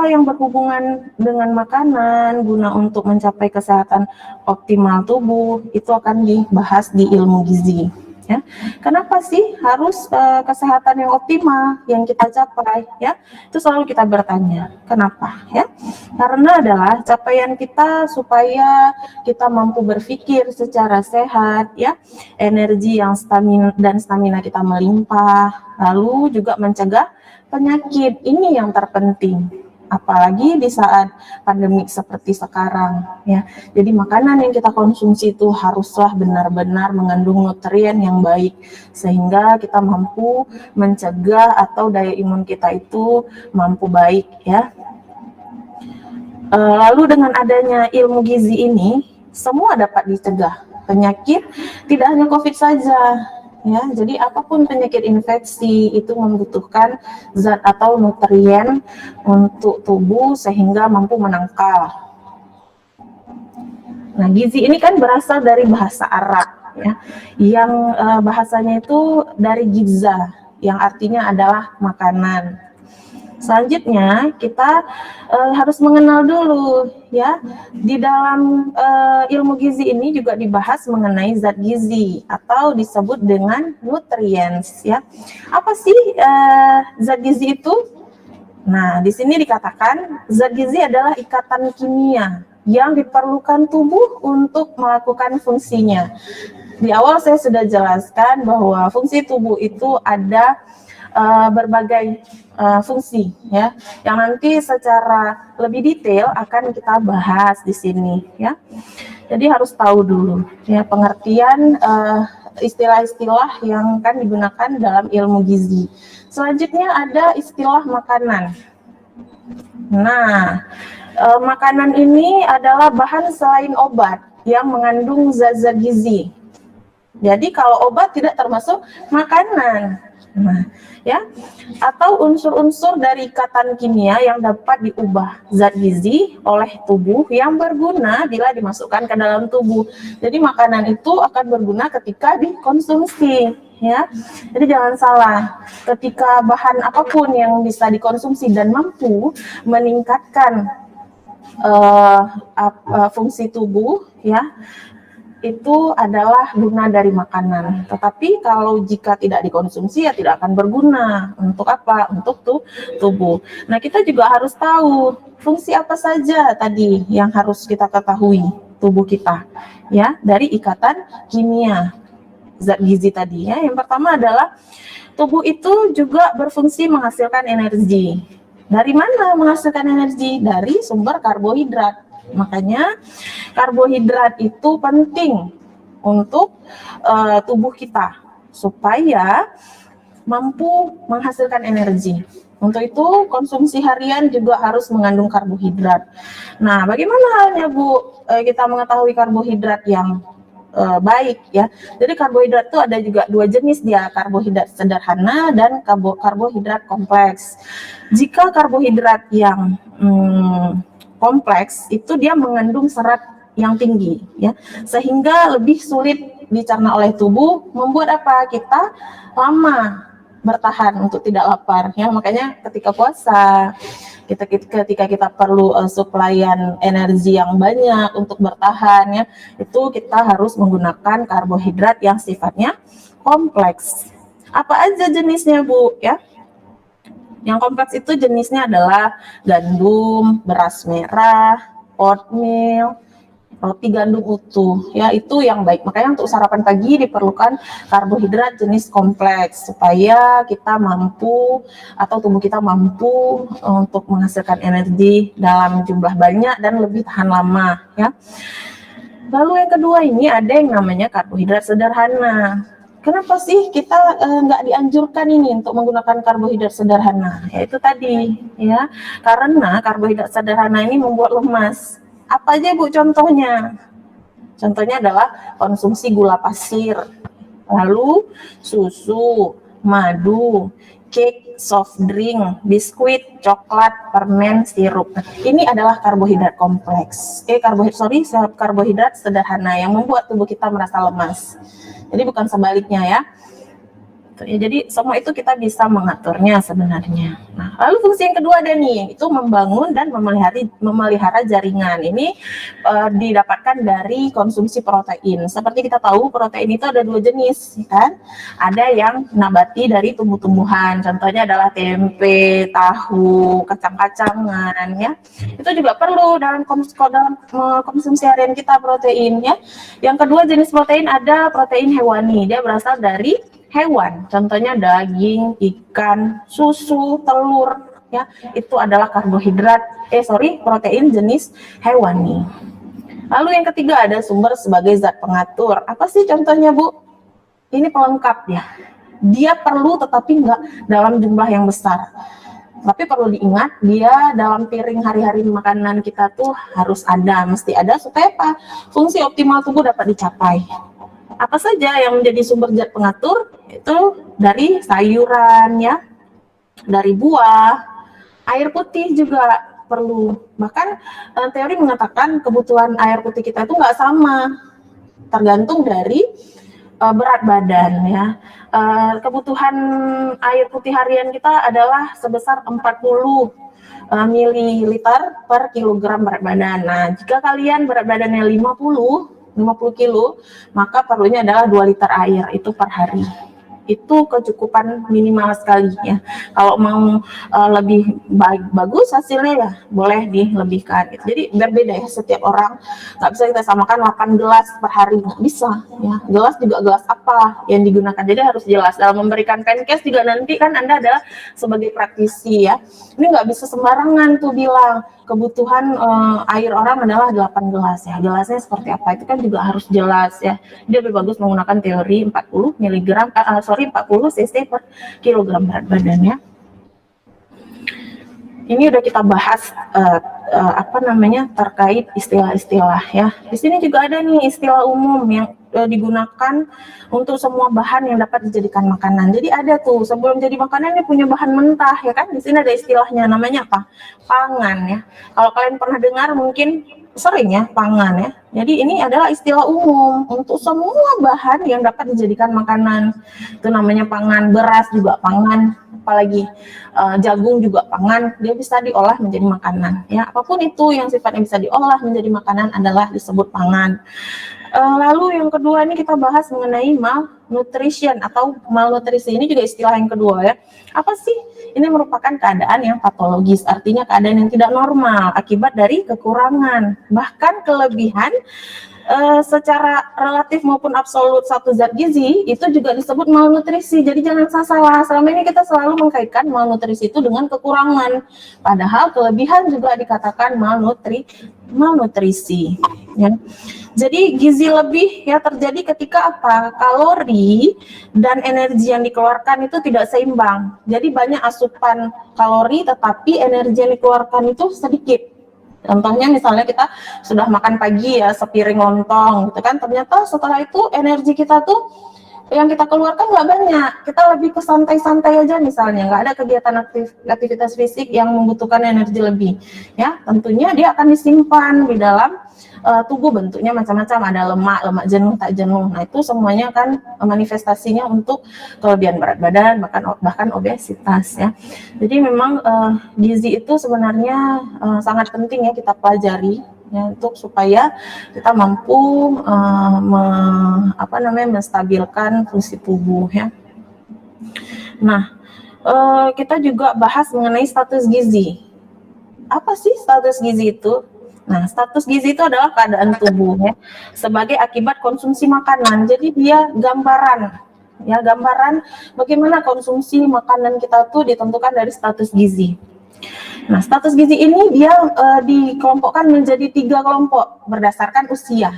apa yang berhubungan dengan makanan guna untuk mencapai kesehatan optimal tubuh itu akan dibahas di ilmu gizi. Ya, kenapa sih harus kesehatan yang optimal yang kita capai? Ya, itu selalu kita bertanya, kenapa? Ya, karena adalah capaian kita supaya kita mampu berpikir secara sehat, ya, energi yang stamina kita melimpah, lalu juga mencegah penyakit. Ini yang terpenting, apalagi di saat pandemik seperti sekarang, ya. Jadi makanan yang kita konsumsi itu haruslah benar-benar mengandung nutrien yang baik sehingga kita mampu mencegah atau daya imun kita itu mampu baik, ya. Lalu dengan adanya ilmu gizi ini semua dapat dicegah. Penyakit tidak hanya COVID saja, ya. Jadi apapun penyakit infeksi itu membutuhkan zat atau nutrien untuk tubuh sehingga mampu menangkal. Nah, gizi ini kan berasal dari bahasa Arab, ya, yang bahasanya itu dari giza, yang artinya adalah makanan. Selanjutnya kita harus mengenal dulu, ya, di dalam ilmu gizi ini juga dibahas mengenai zat gizi atau disebut dengan nutrients, ya. Apa sih zat gizi itu? Nah, di sini dikatakan zat gizi adalah ikatan kimia yang diperlukan tubuh untuk melakukan fungsinya. Di awal saya sudah jelaskan bahwa fungsi tubuh itu ada berbagai fungsi, ya, yang nanti secara lebih detail akan kita bahas di sini, ya. Jadi harus tahu dulu, ya, pengertian istilah-istilah yang kan digunakan dalam ilmu gizi. Selanjutnya ada istilah makanan. Nah, makanan ini adalah bahan selain obat yang mengandung zat-zat gizi. Jadi kalau obat tidak termasuk makanan. Nah, ya, atau unsur-unsur dari ikatan kimia yang dapat diubah zat gizi oleh tubuh yang berguna bila dimasukkan ke dalam tubuh. Jadi makanan itu akan berguna ketika dikonsumsi, ya. Jadi jangan salah, ketika bahan apapun yang bisa dikonsumsi dan mampu meningkatkan fungsi tubuh, ya, itu adalah guna dari makanan. Tetapi kalau jika tidak dikonsumsi ya tidak akan berguna. Untuk apa? Untuk tubuh. Nah, kita juga harus tahu fungsi apa saja tadi yang harus kita ketahui tubuh kita, ya, dari ikatan kimia zat gizi tadi, ya. Yang pertama adalah tubuh itu juga berfungsi menghasilkan energi. Dari mana menghasilkan energi? Dari sumber karbohidrat. Makanya karbohidrat itu penting untuk tubuh kita supaya mampu menghasilkan energi. Untuk itu konsumsi harian juga harus mengandung karbohidrat. Nah, bagaimana halnya Bu kita mengetahui karbohidrat yang baik, ya? Jadi karbohidrat itu ada juga dua jenis dia, karbohidrat sederhana dan karbohidrat kompleks. Jika karbohidrat yang kompleks itu dia mengandung serat yang tinggi, ya, sehingga lebih sulit dicerna oleh tubuh, membuat apa? Kita lama bertahan untuk tidak lapar, ya. Makanya ketika puasa, ketika kita perlu suplaian energi yang banyak untuk bertahan, ya, itu kita harus menggunakan karbohidrat yang sifatnya kompleks. Apa aja jenisnya, Bu, ya? Yang kompleks itu jenisnya adalah gandum, beras merah, oatmeal, roti gandum utuh, ya, itu yang baik. Makanya untuk sarapan pagi diperlukan karbohidrat jenis kompleks supaya kita mampu atau tubuh kita mampu untuk menghasilkan energi dalam jumlah banyak dan lebih tahan lama, ya. Lalu yang kedua ini ada yang namanya karbohidrat sederhana. Kenapa sih kita nggak dianjurkan ini untuk menggunakan karbohidrat sederhana? Ya itu tadi, ya, karena karbohidrat sederhana ini membuat lemas. Apa aja Bu contohnya? Contohnya adalah konsumsi gula pasir, lalu susu, madu, cake, soft drink, biskuit, coklat, permen, sirup. Ini adalah karbohidrat kompleks. Karbohidrat sederhana yang membuat tubuh kita merasa lemas. Jadi bukan sebaliknya, ya. Ya, jadi semua itu kita bisa mengaturnya sebenarnya. Nah, lalu fungsi yang kedua ada nih, itu membangun dan memelihara jaringan. Ini didapatkan dari konsumsi protein. Seperti kita tahu, protein itu ada dua jenis, kan? Ada yang nabati dari tumbuh-tumbuhan, contohnya adalah tempe, tahu, kacang-kacangan, ya. Itu juga perlu dalam konsumsi harian kita protein, ya. Yang kedua jenis protein ada protein hewani, dia berasal dari hewan, contohnya daging, ikan, susu, telur, ya, itu adalah protein jenis hewani. Lalu yang ketiga ada sumber sebagai zat pengatur. Apa sih contohnya, Bu? Ini pelengkap ya. Dia perlu tetapi nggak dalam jumlah yang besar. Tapi perlu diingat, dia dalam piring hari-hari makanan kita tuh harus ada, mesti ada supaya apa? Fungsi optimal tubuh dapat dicapai. Apa saja yang menjadi sumber zat pengatur? Itu dari sayuran, ya, dari buah, air putih juga perlu. Bahkan teori mengatakan kebutuhan air putih kita itu nggak sama, tergantung dari berat badan, ya. Kebutuhan air putih harian kita adalah sebesar 40 mililiter per kilogram berat badan. Nah, jika kalian berat badannya 50 kilo, maka perlunya adalah 2 liter air itu per hari. Itu kecukupan minimal sekali, ya. Kalau mau lebih bagus hasilnya, ya boleh dilebihkan. Jadi berbeda ya setiap orang, nggak bisa kita samakan 8 gelas per hari, nggak bisa, ya. Gelas juga gelas apa yang digunakan, jadi harus jelas. Dalam memberikan pancake juga nanti kan Anda adalah sebagai praktisi, ya. Ini nggak bisa sembarangan tuh bilang kebutuhan air orang adalah 8 gelas, ya. Gelasnya seperti apa itu kan juga harus jelas, ya. Dia lebih bagus menggunakan teori 40 cc per kilogram berat badannya. Ini udah kita bahas terkait istilah-istilah, ya. Di sini juga ada nih istilah umum yang digunakan untuk semua bahan yang dapat dijadikan makanan. Jadi ada tuh sebelum jadi makanan dia punya bahan mentah, ya kan? Di sini ada istilahnya namanya apa? Pangan, ya. Kalau kalian pernah dengar mungkin sering ya pangan, ya. Jadi ini adalah istilah umum untuk semua bahan yang dapat dijadikan makanan. Itu namanya pangan. Beras juga pangan, apalagi jagung juga pangan, dia bisa diolah menjadi makanan, ya. Apapun itu yang sifatnya bisa diolah menjadi makanan adalah disebut pangan. Lalu yang kedua ini kita bahas mengenai malnutrition atau malnutrisi. Ini juga istilah yang kedua, ya. Apa sih? Ini merupakan keadaan yang patologis, artinya keadaan yang tidak normal akibat dari kekurangan, bahkan kelebihan secara relatif maupun absolut satu zat gizi itu juga disebut malnutrisi. Jadi jangan salah. Selama ini kita selalu mengkaitkan malnutrisi itu dengan kekurangan, padahal kelebihan juga dikatakan malnutrisi, ya. Jadi gizi lebih, ya, terjadi ketika apa? Kalori dan energi yang dikeluarkan itu tidak seimbang. Jadi banyak asupan kalori tetapi energi yang dikeluarkan itu sedikit. Contohnya misalnya kita sudah makan pagi, ya, sepiring lontong gitu kan, ternyata setelah itu energi kita tuh yang kita keluarkan nggak banyak, kita lebih ke santai-santai aja misalnya, nggak ada kegiatan aktivitas fisik yang membutuhkan energi lebih, ya. Tentunya dia akan disimpan di dalam tubuh, bentuknya macam-macam, ada lemak jenuh, tak jenuh. Nah, itu semuanya kan manifestasinya untuk kelebihan berat badan, bahkan obesitas, ya. Jadi memang gizi itu sebenarnya sangat penting, ya, kita pelajari, ya, untuk supaya kita mampu menstabilkan fungsi tubuh, ya. Nah, kita juga bahas mengenai status gizi. Apa sih status gizi itu? Nah, status gizi itu adalah keadaan tubuh, ya, sebagai akibat konsumsi makanan. Jadi dia gambaran, ya, gambaran bagaimana konsumsi makanan kita tuh ditentukan dari status gizi. Nah, status gizi ini dia dikelompokkan menjadi 3 kelompok berdasarkan usia.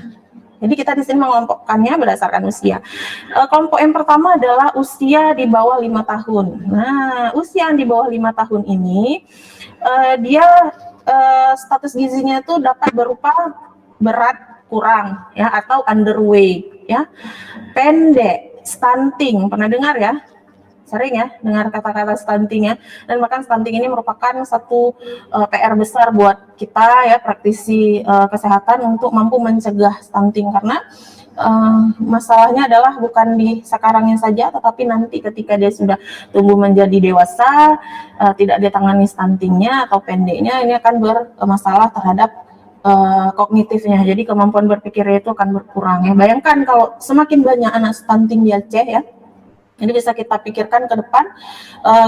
Jadi kita di sini mengelompokkannya berdasarkan usia. Kelompok yang pertama adalah usia di bawah 5 tahun. Nah, usia yang di bawah 5 tahun ini dia status gizinya itu dapat berupa berat kurang, ya, atau underweight, ya, pendek, stunting. Pernah dengar, ya? Sering, ya, dengar kata-kata stunting, ya. Dan bahkan stunting ini merupakan satu PR besar buat kita, ya, praktisi kesehatan untuk mampu mencegah stunting, karena masalahnya adalah bukan di sekarangnya saja, tetapi nanti ketika dia sudah tumbuh menjadi dewasa, tidak ditangani stuntingnya atau pendeknya, ini akan bermasalah terhadap kognitifnya. Jadi kemampuan berpikirnya itu akan berkurang ya. Bayangkan kalau semakin banyak anak stunting di Aceh ya, jadi bisa kita pikirkan ke depan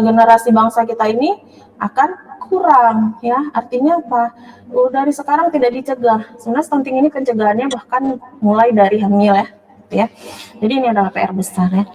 generasi bangsa kita ini akan kurang ya. Artinya apa? Dari sekarang tidak dicegah. Sebenarnya stunting ini pencegahannya bahkan mulai dari hamil ya. Jadi ini adalah PR besar ya.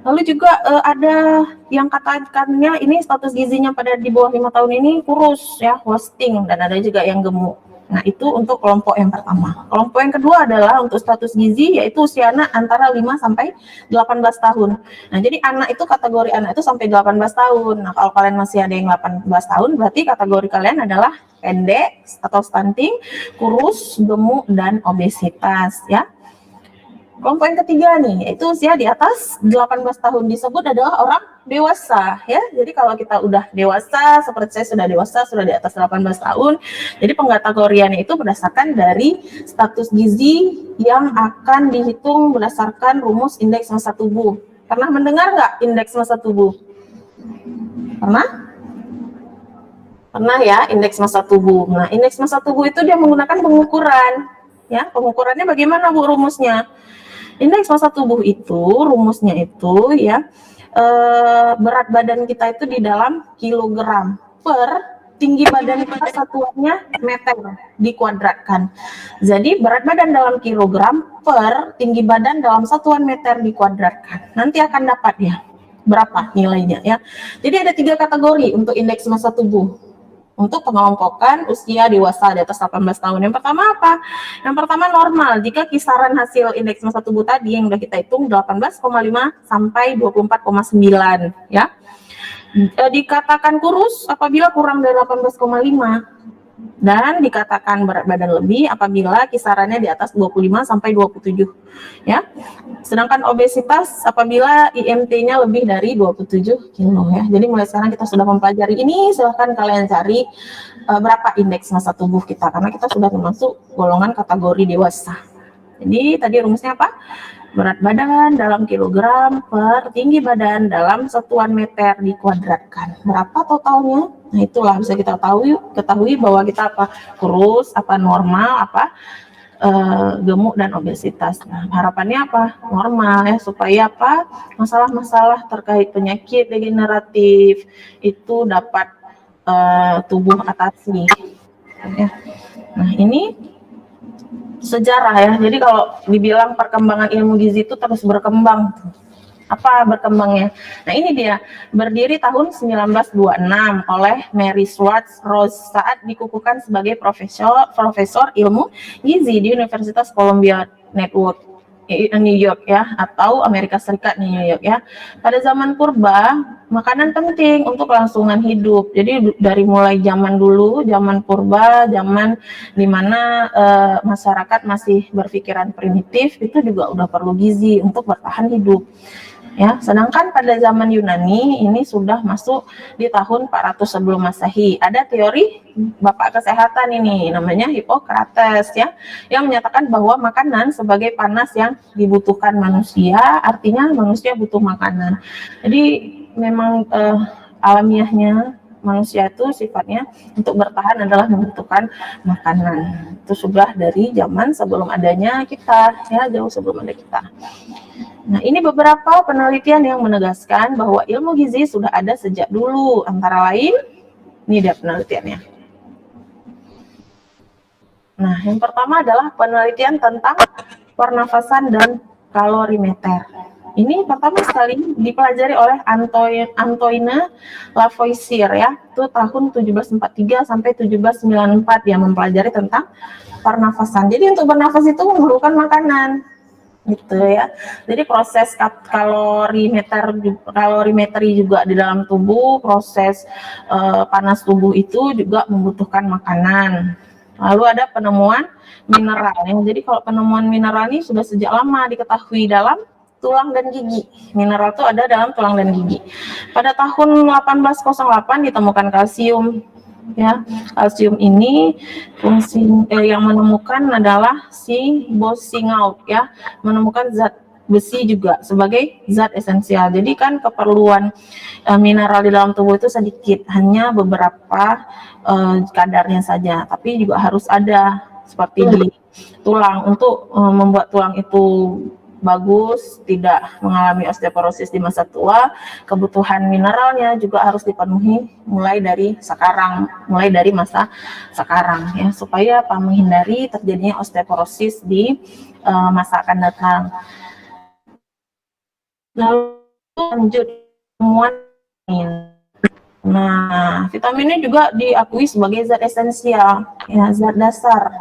Lalu juga ada yang katakannya ini status gizinya pada di bawah 5 tahun ini kurus ya, wasting, dan ada juga yang gemuk. Nah, itu untuk kelompok yang pertama. Kelompok yang kedua adalah untuk status gizi, yaitu usia anak antara 5 sampai 18 tahun. Nah, jadi anak itu, kategori anak itu sampai 18 tahun. Nah, kalau kalian masih ada yang 18 tahun, berarti kategori kalian adalah pendek atau stunting, kurus, gemuk, dan obesitas ya. Kelompok yang ketiga nih, yaitu usia di atas 18 tahun, disebut adalah orang dewasa ya. Jadi kalau kita udah dewasa, seperti saya sudah dewasa, sudah di atas 18 tahun, jadi pengkategoriannya itu berdasarkan dari status gizi yang akan dihitung berdasarkan rumus indeks massa tubuh. Pernah mendengar nggak indeks massa tubuh? Pernah? Pernah ya, indeks massa tubuh. Nah, indeks massa tubuh itu dia menggunakan pengukuran ya. Pengukurannya bagaimana Bu rumusnya? Indeks massa tubuh itu rumusnya itu ya, berat badan kita itu di dalam kilogram per tinggi badan kita, satuannya meter dikuadratkan. Jadi berat badan dalam kilogram per tinggi badan dalam satuan meter dikuadratkan. Nanti akan dapat ya berapa nilainya ya. Jadi ada 3 kategori untuk indeks massa tubuh untuk pengelompokan usia dewasa di atas 18 tahun. Yang pertama apa? Yang pertama normal. Jika kisaran hasil indeks massa tubuh tadi yang sudah kita hitung 18,5 sampai 24,9 ya. Dikatakan kurus apabila kurang dari 18,5, dan dikatakan berat badan lebih apabila kisarannya di atas 25 sampai 27 ya. Sedangkan obesitas apabila IMT-nya lebih dari 27 kilo ya. Jadi mulai sekarang kita sudah mempelajari ini, silahkan kalian cari berapa indeks massa tubuh kita, karena kita sudah termasuk golongan kategori dewasa. Jadi tadi rumusnya apa? Berat badan dalam kilogram per tinggi badan dalam satuan meter dikuadratkan. Berapa totalnya? Nah, itulah bisa kita ketahui bahwa kita apa? Kurus, apa normal, apa gemuk, dan obesitas. Nah, harapannya apa? Normal ya, supaya apa? Masalah-masalah terkait penyakit degeneratif itu dapat tubuh atasi. Ya. Nah, ini sejarah ya. Jadi kalau dibilang perkembangan ilmu gizi itu terus berkembang. Apa berkembangnya? Nah, ini dia. Berdiri tahun 1926 oleh Mary Schwartz-Rose saat dikukuhkan sebagai profesor ilmu gizi di Universitas Columbia Network New York ya, atau Amerika Serikat New York ya. Pada zaman purba, makanan penting untuk kelangsungan hidup. Jadi dari mulai zaman dulu, zaman purba, zaman dimana masyarakat masih berpikiran primitif, itu juga udah perlu gizi untuk bertahan hidup. Ya, sedangkan pada zaman Yunani ini sudah masuk di tahun 400 sebelum Masehi. Ada teori bapak kesehatan ini namanya Hippocrates ya, yang menyatakan bahwa makanan sebagai panas yang dibutuhkan manusia, artinya manusia butuh makanan. Jadi memang alamiahnya manusia itu sifatnya untuk bertahan adalah membutuhkan makanan. Itu sudah dari zaman sebelum adanya kita ya, jauh sebelum ada kita. Nah, ini beberapa penelitian yang menegaskan bahwa ilmu gizi sudah ada sejak dulu. Antara lain, ini dia penelitiannya. Nah, yang pertama adalah penelitian tentang pernafasan dan kalorimeter. Ini pertama sekali dipelajari oleh Antoine Lavoisier ya, itu tahun 1743 sampai 1794 yang mempelajari tentang pernafasan. Jadi untuk bernafas itu memerlukan makanan. Gitu ya. Jadi proses kalorimetri juga di dalam tubuh, proses panas tubuh itu juga membutuhkan makanan. Lalu ada penemuan mineral ya. Jadi kalau penemuan mineral ini sudah sejak lama diketahui dalam tulang dan gigi. Mineral itu ada dalam tulang dan gigi. Pada tahun 1808 ditemukan kalsium ya. Kalsium ini fungsi yang menemukan adalah si Bossinghaut ya, menemukan zat besi juga sebagai zat esensial. Jadi kan keperluan mineral di dalam tubuh itu sedikit, hanya beberapa kadarnya saja, tapi juga harus ada seperti di tulang untuk membuat tulang itu bagus, tidak mengalami osteoporosis di masa tua. Kebutuhan mineralnya juga harus dipenuhi mulai dari sekarang, mulai dari masa sekarang ya, supaya apa, menghindari terjadinya osteoporosis di masa akan datang. Lalu lanjut temuan. Nah, vitaminnya juga diakui sebagai zat esensial, ya, zat dasar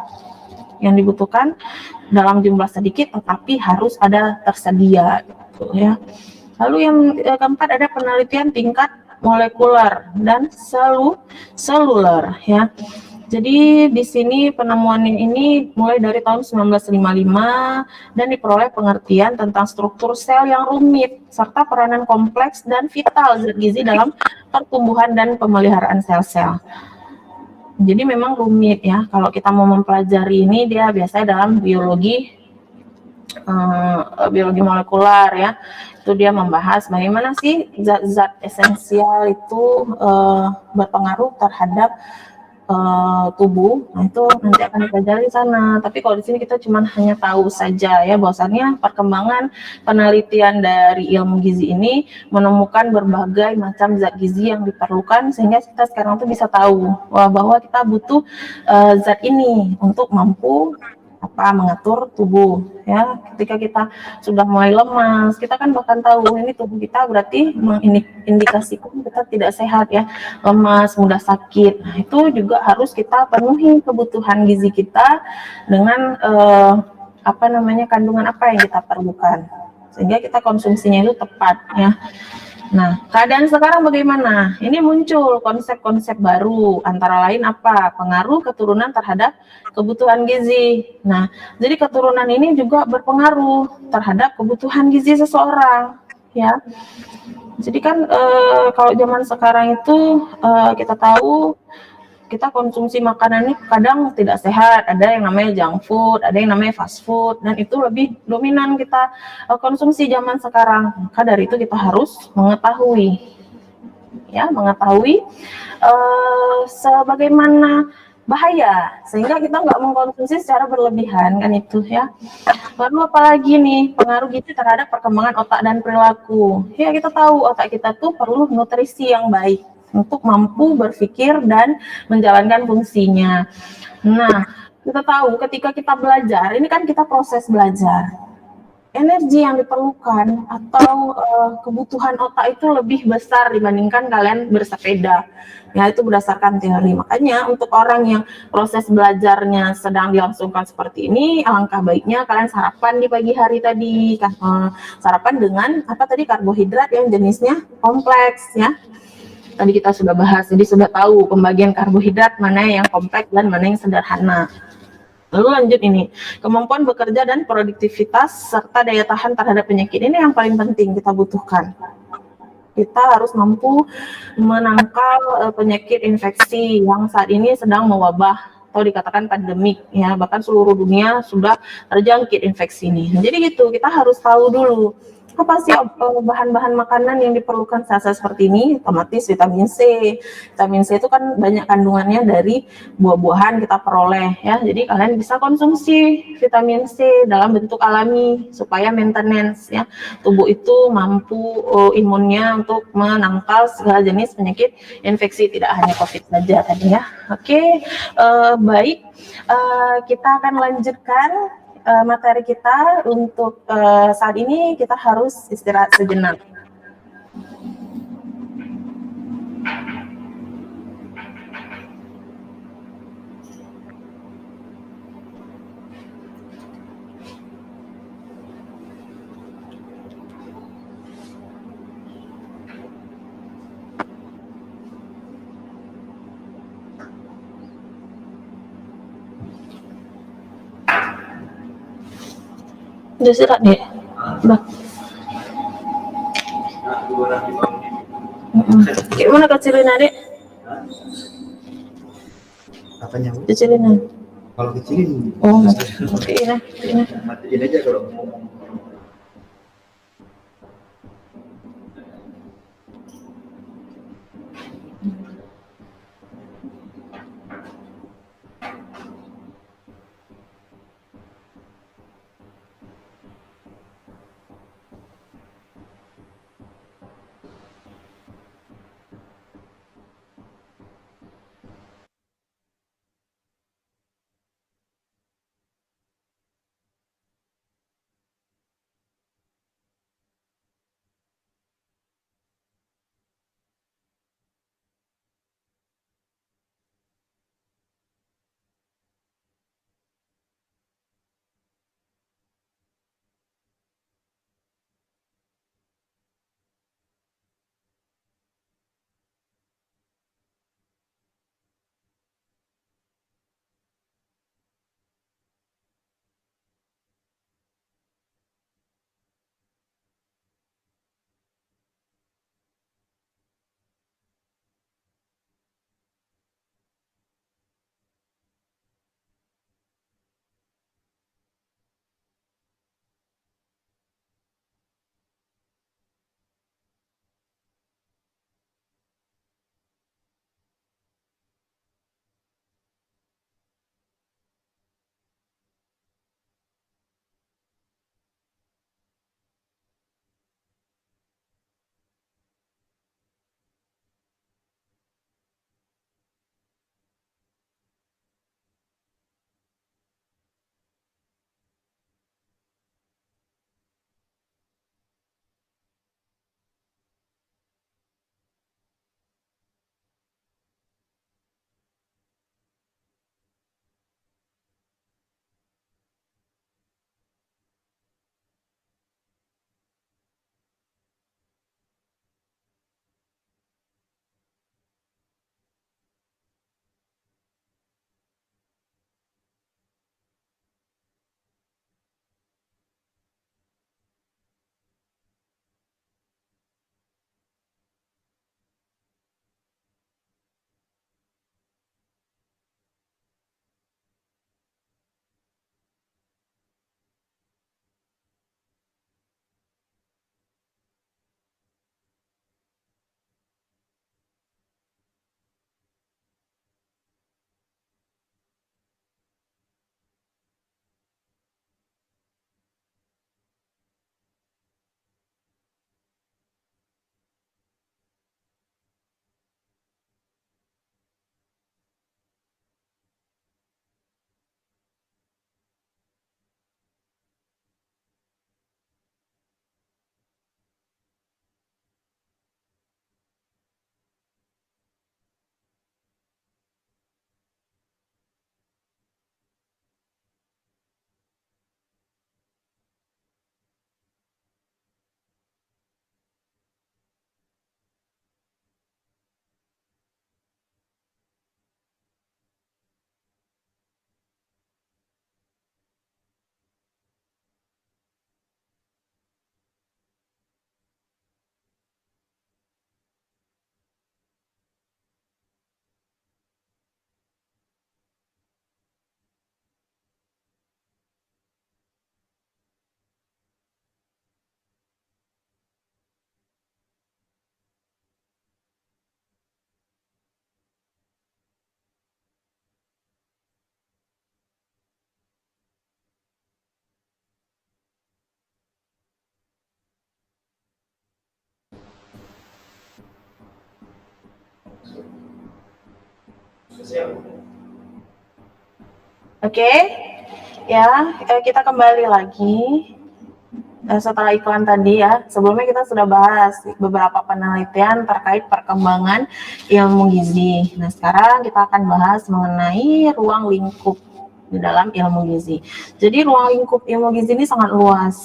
yang dibutuhkan dalam jumlah sedikit tetapi harus ada tersedia gitu ya. Lalu yang keempat ada penelitian tingkat molekuler dan seluler ya. Jadi di sini penemuan ini mulai dari tahun 1955 dan diperoleh pengertian tentang struktur sel yang rumit serta peranan kompleks dan vital zat gizi dalam pertumbuhan dan pemeliharaan sel-sel. Jadi memang rumit ya, kalau kita mau mempelajari ini dia biasanya dalam biologi molekuler ya, itu dia membahas bagaimana sih zat-zat esensial itu berpengaruh terhadap tubuh. Nah itu nanti akan dipelajari di sana. Tapi kalau di sini kita cuma hanya tahu saja ya, bahwasannya perkembangan penelitian dari ilmu gizi ini menemukan berbagai macam zat gizi yang diperlukan sehingga kita sekarang tuh bisa tahu bahwa kita butuh zat ini untuk mampu mengatur tubuh ya. Ketika kita sudah mulai lemas, kita kan bahkan tahu ini tubuh kita berarti mengindikasikan kita tidak sehat ya, lemas, mudah sakit. Nah, itu juga harus kita penuhi kebutuhan gizi kita dengan kandungan apa yang kita perlukan sehingga kita konsumsinya itu tepat ya. Nah, keadaan sekarang bagaimana? Ini muncul konsep-konsep baru, antara lain apa? Pengaruh keturunan terhadap kebutuhan gizi. Nah, jadi keturunan ini juga berpengaruh terhadap kebutuhan gizi seseorang, ya. Jadi kan kalau zaman sekarang itu kita tahu kita konsumsi makanan ini kadang tidak sehat, ada yang namanya junk food, ada yang namanya fast food, dan itu lebih dominan kita konsumsi zaman sekarang. Maka dari itu kita harus mengetahui sebagaimana bahaya, sehingga kita nggak mengkonsumsi secara berlebihan kan itu ya. Lalu apalagi nih pengaruh gizi terhadap perkembangan otak dan perilaku. Ya kita tahu otak kita tuh perlu nutrisi yang baik untuk mampu berpikir dan menjalankan fungsinya. Nah, kita tahu ketika kita belajar, ini kan kita proses belajar. Energi yang diperlukan atau kebutuhan otak itu lebih besar dibandingkan kalian bersepeda. Ya, itu berdasarkan teori. Makanya untuk orang yang proses belajarnya sedang dilangsungkan seperti ini, alangkah baiknya kalian sarapan di pagi hari tadi. Sarapan dengan karbohidrat yang jenisnya kompleks ya. Tadi kita sudah bahas, jadi sudah tahu pembagian karbohidrat mana yang kompleks dan mana yang sederhana. Lalu lanjut ini, kemampuan bekerja dan produktivitas serta daya tahan terhadap penyakit, ini yang paling penting kita butuhkan. Kita harus mampu menangkal penyakit infeksi yang saat ini sedang mewabah atau dikatakan pandemik ya, bahkan seluruh dunia sudah terjangkit infeksi ini. Jadi gitu, kita harus tahu dulu apa sih bahan-bahan makanan yang diperlukan saat-saat seperti ini. Otomatis vitamin C. Vitamin C itu kan banyak kandungannya dari buah-buahan kita peroleh ya. Jadi kalian bisa konsumsi vitamin C dalam bentuk alami supaya maintenance ya. Tubuh itu mampu imunnya untuk menangkal segala jenis penyakit infeksi, tidak hanya COVID saja tadi ya. Oke, baik. Kita akan lanjutkan materi kita. Untuk saat ini kita harus istirahat sejenak. Udah istirahat deh. Udah. Gimana kecilin adik? Apanya? Kecilin ya. Kalau kecilin. Oh, matiin ya, matiin ya. Matiin aja kalau ngomong. Oke, ya kita kembali lagi setelah iklan tadi ya. Sebelumnya kita sudah bahas beberapa penelitian terkait perkembangan ilmu gizi. Nah, sekarang kita akan bahas mengenai ruang lingkup di dalam ilmu gizi. Jadi ruang lingkup ilmu gizi ini sangat luas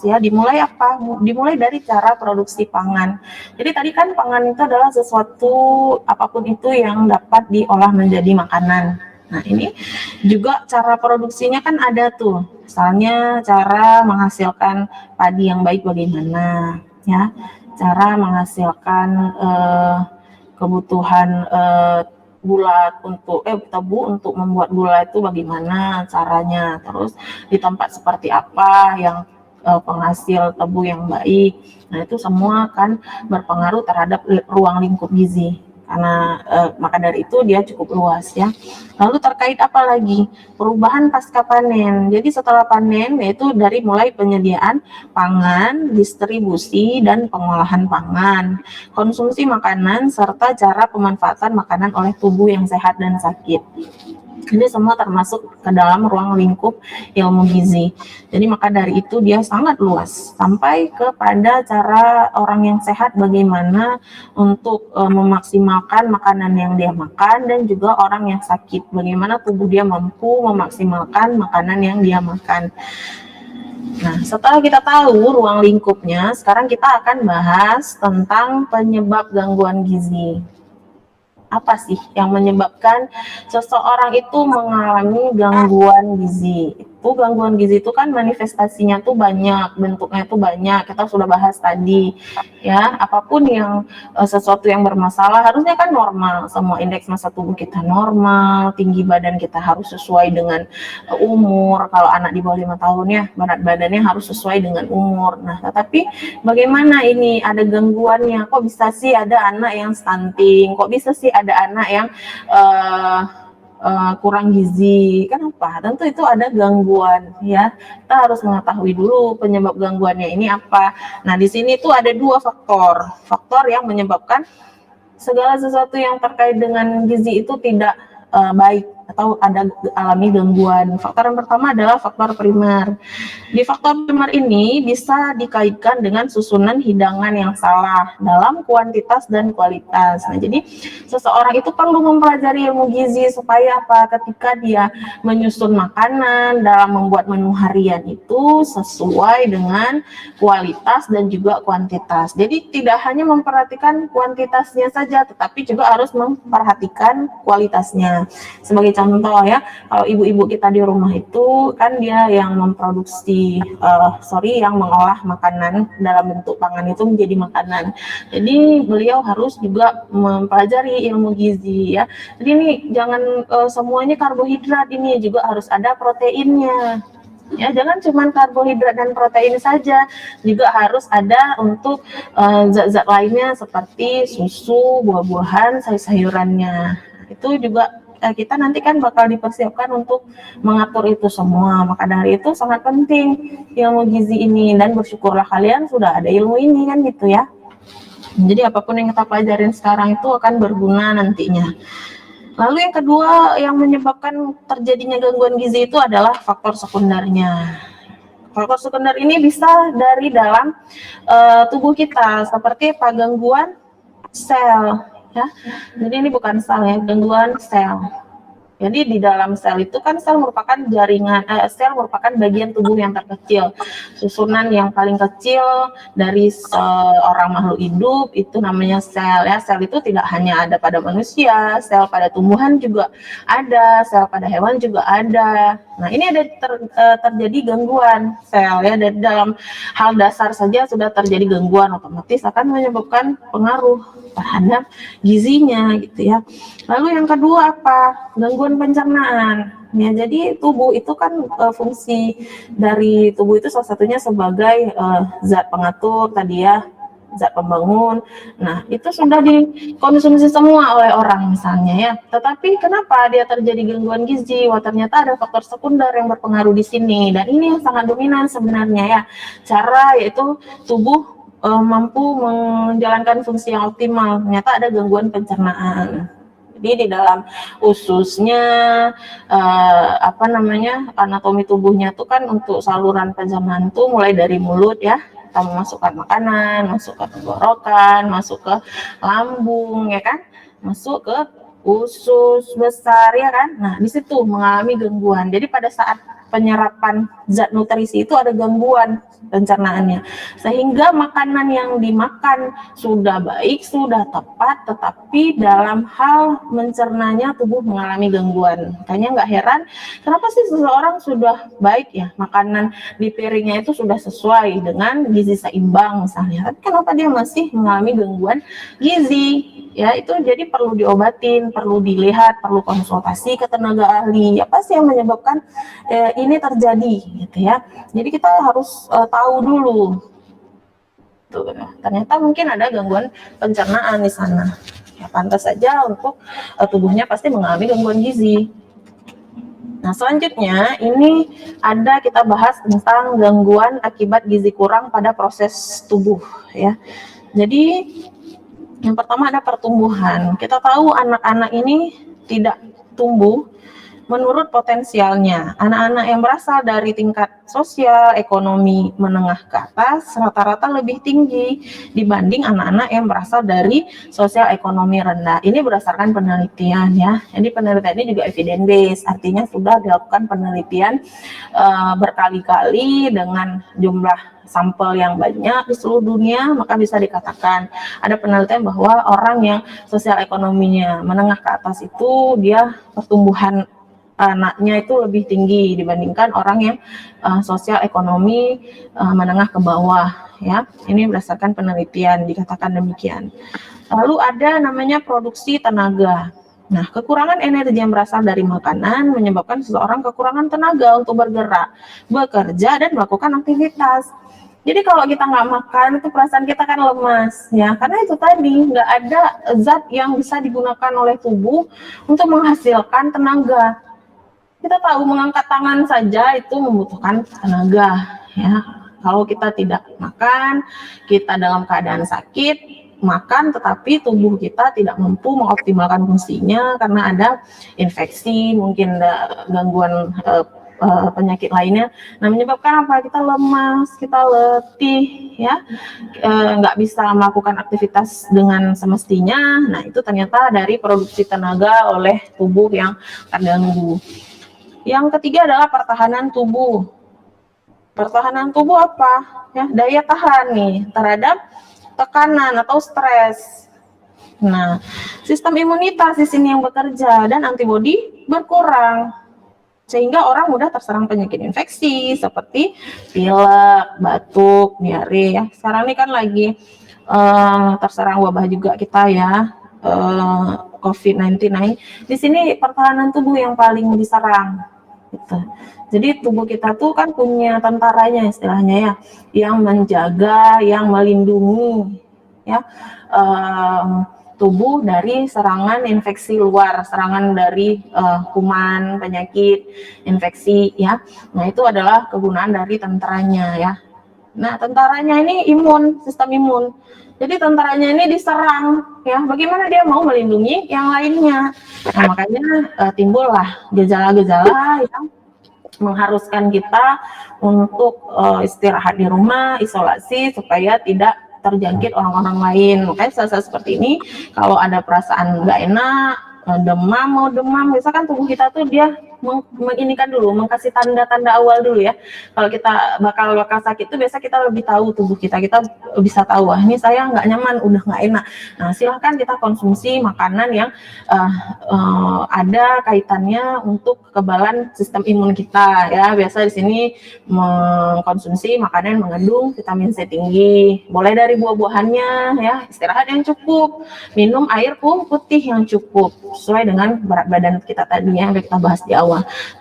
ya. Dimulai apa? Dimulai dari cara produksi pangan. Jadi tadi kan pangan itu adalah sesuatu apapun itu yang dapat diolah menjadi makanan. Nah, ini juga cara produksinya kan ada tuh. Misalnya cara menghasilkan padi yang baik bagaimana, ya. Cara menghasilkan kebutuhan tebu untuk membuat gula itu bagaimana caranya, terus di tempat seperti apa yang penghasil tebu yang baik. Nah, itu semua kan berpengaruh terhadap ruang lingkup gizi. Karena maka dari itu dia cukup luas ya. Lalu terkait apa lagi? Perubahan pasca panen. Jadi setelah panen yaitu dari mulai penyediaan pangan, distribusi dan pengolahan pangan, konsumsi makanan serta cara pemanfaatan makanan oleh tubuh yang sehat dan sakit. Ini semua termasuk ke dalam ruang lingkup ilmu gizi. Jadi maka dari itu dia sangat luas sampai kepada cara orang yang sehat bagaimana untuk memaksimalkan makanan yang dia makan, dan juga orang yang sakit bagaimana tubuh dia mampu memaksimalkan makanan yang dia makan. Nah, setelah kita tahu ruang lingkupnya, sekarang kita akan bahas tentang penyebab gangguan gizi. Apa sih yang menyebabkan seseorang itu mengalami gangguan gizi? Itu gangguan gizi itu kan manifestasinya tuh banyak, bentuknya tuh banyak. Kita sudah bahas tadi, ya. Apapun yang sesuatu yang bermasalah harusnya kan normal. Semua indeks massa tubuh kita normal, tinggi badan kita harus sesuai dengan umur. Kalau anak di bawah 5 tahun ya, berat badannya harus sesuai dengan umur. Nah, tetapi bagaimana ini ada gangguannya? Kok bisa sih ada anak yang stunting? Kok bisa sih ada anak yang kurang gizi? Kenapa? Tentu itu ada gangguan ya. Kita harus mengetahui dulu penyebab gangguannya ini apa. Nah, di sini tuh ada dua faktor yang menyebabkan segala sesuatu yang terkait dengan gizi itu tidak baik atau ada alami gangguan. Faktor yang pertama adalah faktor primer. Di faktor primer ini bisa dikaitkan dengan susunan hidangan yang salah dalam kuantitas dan kualitas. Nah, jadi seseorang itu perlu mempelajari ilmu gizi supaya apa? Ketika dia menyusun makanan dalam membuat menu harian itu sesuai dengan kualitas dan juga kuantitas. Jadi tidak hanya memperhatikan kuantitasnya saja, tetapi juga harus memperhatikan kualitasnya. Sebagai contoh ya, kalau ibu-ibu kita di rumah itu kan dia yang memproduksi, yang mengolah makanan dalam bentuk pangan itu menjadi makanan. Jadi beliau harus juga mempelajari ilmu gizi ya. Jadi ini jangan semuanya karbohidrat, ini juga harus ada proteinnya. Ya, jangan cuma karbohidrat dan protein saja, juga harus ada untuk zat-zat lainnya seperti susu, buah-buahan, sayur-sayurannya. Itu juga kita nanti kan bakal dipersiapkan untuk mengatur itu semua. Maka dari itu sangat penting ilmu gizi ini, dan bersyukurlah kalian sudah ada ilmu ini kan gitu ya. Jadi apapun yang kita pelajarin sekarang itu akan berguna nantinya. Lalu yang kedua yang menyebabkan terjadinya gangguan gizi itu adalah faktor sekundernya. Faktor sekunder ini bisa dari dalam tubuh kita, seperti apa? Gangguan sel ya. Jadi ini bukan sel ya, gangguan sel. Jadi di dalam sel itu kan sel merupakan sel merupakan bagian tubuh yang terkecil. Susunan yang paling kecil dari seorang makhluk hidup itu namanya sel ya. Sel itu tidak hanya ada pada manusia, sel pada tumbuhan juga ada, sel pada hewan juga ada. Nah, ini ada terjadi gangguan sel ya, dari dalam hal dasar saja sudah terjadi gangguan, otomatis akan menyebabkan pengaruh terhadap gizinya gitu ya. Lalu yang kedua apa? Gangguan pencernaan. Ya, jadi tubuh itu kan fungsi dari tubuh itu salah satunya sebagai zat pengatur tadi ya, zat pembangun. Nah, itu sudah dikonsumsi semua oleh orang misalnya ya. Tetapi kenapa dia terjadi gangguan gizi? Wah, ternyata ada faktor sekunder yang berpengaruh di sini, dan ini yang sangat dominan sebenarnya ya. Cara yaitu tubuh mampu menjalankan fungsi yang optimal. Ternyata ada gangguan pencernaan. Jadi di dalam ususnya anatomi tubuhnya itu kan untuk saluran pencernaan tuh mulai dari mulut ya, kita memasukkan makanan, masuk ke tenggorokan, masuk ke lambung ya kan, masuk ke usus besar ya kan. Nah, di situ mengalami gangguan. Jadi pada saat penyerapan zat nutrisi itu ada gangguan pencernaannya, sehingga makanan yang dimakan sudah baik, sudah tepat, tetapi dalam hal mencernanya tubuh mengalami gangguan. Makanya nggak heran kenapa sih seseorang sudah baik ya, makanan di piringnya itu sudah sesuai dengan gizi seimbang misalnya, tapi kenapa dia masih mengalami gangguan gizi? Ya, itu jadi perlu diobatin, perlu dilihat, perlu konsultasi ke tenaga ahli. Apa sih yang menyebabkan ini terjadi gitu ya. Jadi kita harus tahu dulu. Tuh, ternyata mungkin ada gangguan pencernaan di sana. Ya, pantas saja untuk tubuhnya pasti mengalami gangguan gizi. Nah, selanjutnya ini kita bahas tentang gangguan akibat gizi kurang pada proses tubuh ya. Jadi yang pertama ada pertumbuhan. Kita tahu anak-anak ini tidak tumbuh menurut potensialnya. Anak-anak yang berasal dari tingkat sosial, ekonomi menengah ke atas rata-rata lebih tinggi dibanding anak-anak yang berasal dari sosial ekonomi rendah. Ini berdasarkan penelitian ya. Jadi penelitian ini juga evidence based, artinya sudah dilakukan penelitian berkali-kali dengan jumlah sampel yang banyak di seluruh dunia, maka bisa dikatakan ada penelitian bahwa orang yang sosial ekonominya menengah ke atas itu dia pertumbuhan anaknya itu lebih tinggi dibandingkan orang yang sosial ekonomi menengah ke bawah ya. Ini berdasarkan penelitian dikatakan demikian. Lalu ada namanya produksi tenaga. Nah, kekurangan energi yang berasal dari makanan menyebabkan seseorang kekurangan tenaga untuk bergerak, bekerja, dan melakukan aktivitas. Jadi kalau kita nggak makan, itu perasaan kita kan lemas, ya. Karena itu tadi, nggak ada zat yang bisa digunakan oleh tubuh untuk menghasilkan tenaga. Kita tahu mengangkat tangan saja itu membutuhkan tenaga, ya. Kalau kita tidak makan, kita dalam keadaan sakit, makan tetapi tubuh kita tidak mampu mengoptimalkan fungsinya karena ada infeksi, mungkin ada gangguan penyakit lainnya. Nah, menyebabkan apa? Kita lemas, kita letih, ya, nggak bisa melakukan aktivitas dengan semestinya. Nah, itu ternyata dari produksi tenaga oleh tubuh yang terganggu. Yang ketiga adalah pertahanan tubuh. Pertahanan tubuh apa? Ya, daya tahan nih terhadap tekanan atau stres. Nah, sistem imunitas di sini yang bekerja dan antibodi berkurang. Sehingga orang mudah terserang penyakit infeksi seperti pilek, batuk, diare ya. Sekarang ini kan lagi terserang wabah juga kita ya, COVID-19. Di sini pertahanan tubuh yang paling diserang. Gitu. Jadi tubuh kita tuh kan punya tentaranya istilahnya ya, yang menjaga, yang melindungi ya tubuh dari serangan infeksi luar, serangan dari kuman, penyakit, infeksi ya. Nah, itu adalah kegunaan dari tentaranya ya. Nah, tentaranya ini imun, sistem imun. Jadi tentaranya ini diserang ya. Bagaimana dia mau melindungi yang lainnya? Nah, makanya timbullah gejala-gejala yang mengharuskan kita untuk istirahat di rumah, isolasi supaya tidak terjangkit orang-orang lain. Makanya saat-saat seperti ini kalau ada perasaan nggak enak, demam, mau demam, misalkan tubuh kita tuh dia menginikan dulu, mengkasih tanda-tanda awal dulu ya. Kalau kita bakal sakit itu biasa kita lebih tahu tubuh kita bisa tahu, wah ini saya nggak nyaman, udah nggak enak. Nah, silahkan kita konsumsi makanan yang ada kaitannya untuk kekebalan sistem imun kita ya. Biasa di sini mengkonsumsi makanan yang mengandung vitamin C tinggi, boleh dari buah-buahannya ya, istirahat yang cukup, minum air putih yang cukup sesuai dengan berat badan kita tadi yang kita bahas di awal.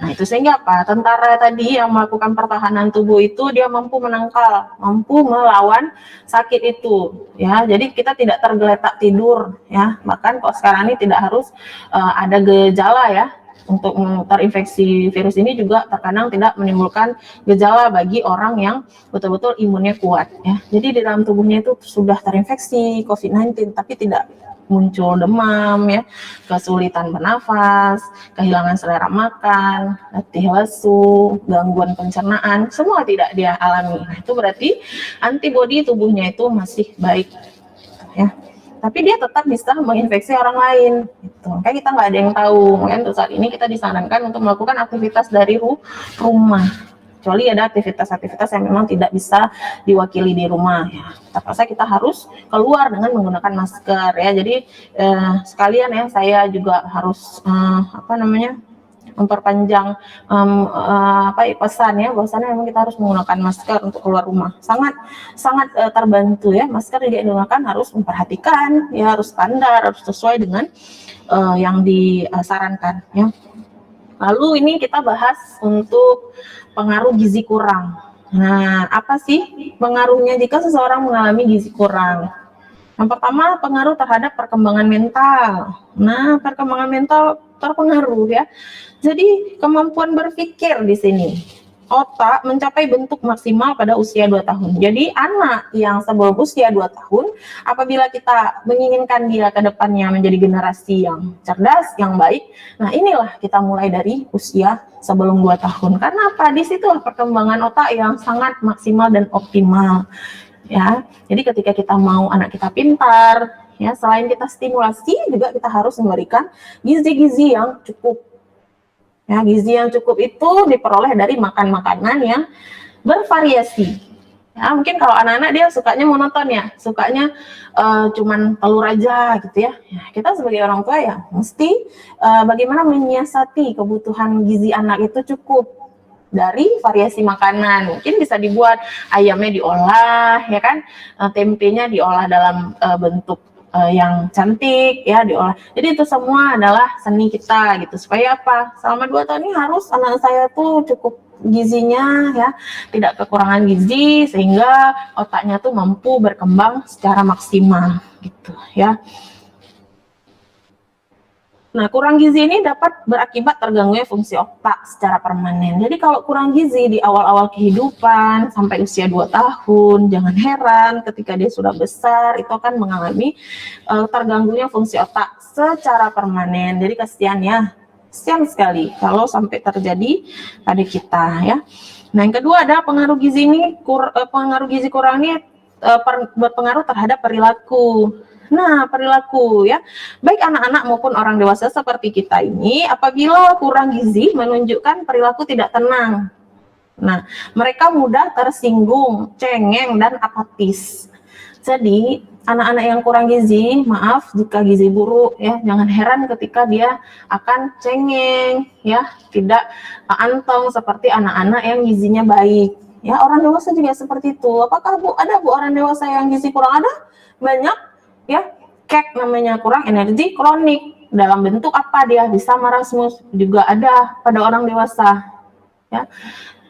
Nah, itu sehingga apa? Tentara tadi yang melakukan pertahanan tubuh itu dia mampu menangkal, mampu melawan sakit itu ya. Jadi kita tidak tergeletak tidur ya. Bahkan kok sekarang ini tidak harus ada gejala ya. Untuk terinfeksi virus ini juga terkadang tidak menimbulkan gejala bagi orang yang betul-betul imunnya kuat ya. Jadi di dalam tubuhnya itu sudah terinfeksi COVID-19 tapi tidak muncul demam ya, kesulitan bernafas, kehilangan selera makan, letih lesu, gangguan pencernaan, semua tidak dia alami. Nah, itu berarti antibodi tubuhnya itu masih baik ya. tapi dia tetap bisa menginfeksi orang lain. Gitu. Kayak kita nggak ada yang tahu. Kan untuk saat ini kita disarankan untuk melakukan aktivitas dari rumah. Kecuali ada aktivitas-aktivitas yang memang tidak bisa diwakili di rumah. Ya. Terpaksa kita harus keluar dengan menggunakan masker ya. Jadi sekalian ya saya juga harus memperpanjang pesan ya, bahwasannya memang kita harus menggunakan masker untuk keluar rumah. Sangat terbantu ya. Masker yang digunakan harus memperhatikan ya, harus standar, harus sesuai dengan yang disarankan ya. Lalu ini kita bahas untuk pengaruh gizi kurang. Nah, apa sih pengaruhnya jika seseorang mengalami gizi kurang? Yang pertama, pengaruh terhadap perkembangan mental. Nah, perkembangan mental terpengaruh ya. Jadi, kemampuan berpikir di sini. Otak mencapai bentuk maksimal pada usia 2 tahun. Jadi, anak yang sebelum usia 2 tahun, apabila kita menginginkan dia ke depannya menjadi generasi yang cerdas, yang baik, nah inilah kita mulai dari usia sebelum 2 tahun. Karena apa? Di situlah perkembangan otak yang sangat maksimal dan optimal. Ya, jadi ketika kita mau anak kita pintar, ya selain kita stimulasi juga kita harus memberikan gizi-gizi yang cukup. Ya, gizi yang cukup itu diperoleh dari makan makanan yang bervariasi. Ya, mungkin kalau anak-anak dia sukanya monoton ya, sukanya cuman telur aja gitu ya. Ya. Kita sebagai orang tua ya mesti bagaimana menyiasati kebutuhan gizi anak itu cukup dari variasi makanan. Mungkin bisa dibuat ayamnya diolah ya kan, tempenya diolah dalam bentuk yang cantik ya diolah. Jadi itu semua adalah seni kita gitu. Supaya apa? Selama 2 tahun ini harus anak saya tuh cukup gizinya ya, tidak kekurangan gizi sehingga otaknya tuh mampu berkembang secara maksimal gitu ya. Nah, kurang gizi ini dapat berakibat terganggunya fungsi otak secara permanen. Jadi kalau kurang gizi di awal-awal kehidupan sampai usia 2 tahun, jangan heran ketika dia sudah besar itu akan mengalami terganggunya fungsi otak secara permanen. Jadi kasihan sekali kalau sampai terjadi pada kita ya. Nah, yang kedua ada pengaruh gizi ini, pengaruh gizi kurang ini berpengaruh terhadap perilaku. Nah, perilaku ya, baik anak-anak maupun orang dewasa seperti kita ini, apabila kurang gizi menunjukkan perilaku tidak tenang. Nah, mereka mudah tersinggung, cengeng, dan apatis. Jadi, anak-anak yang kurang gizi, maaf jika gizi buruk ya, jangan heran ketika dia akan cengeng ya, tidak antong seperti anak-anak yang gizinya baik. Ya, orang dewasa juga seperti itu. Apakah ada orang dewasa yang gizi kurang? Ada, banyak. Ya, KEK namanya, kurang energi kronik. Dalam bentuk apa dia? Bisa marasmus, juga ada pada orang dewasa. Ya,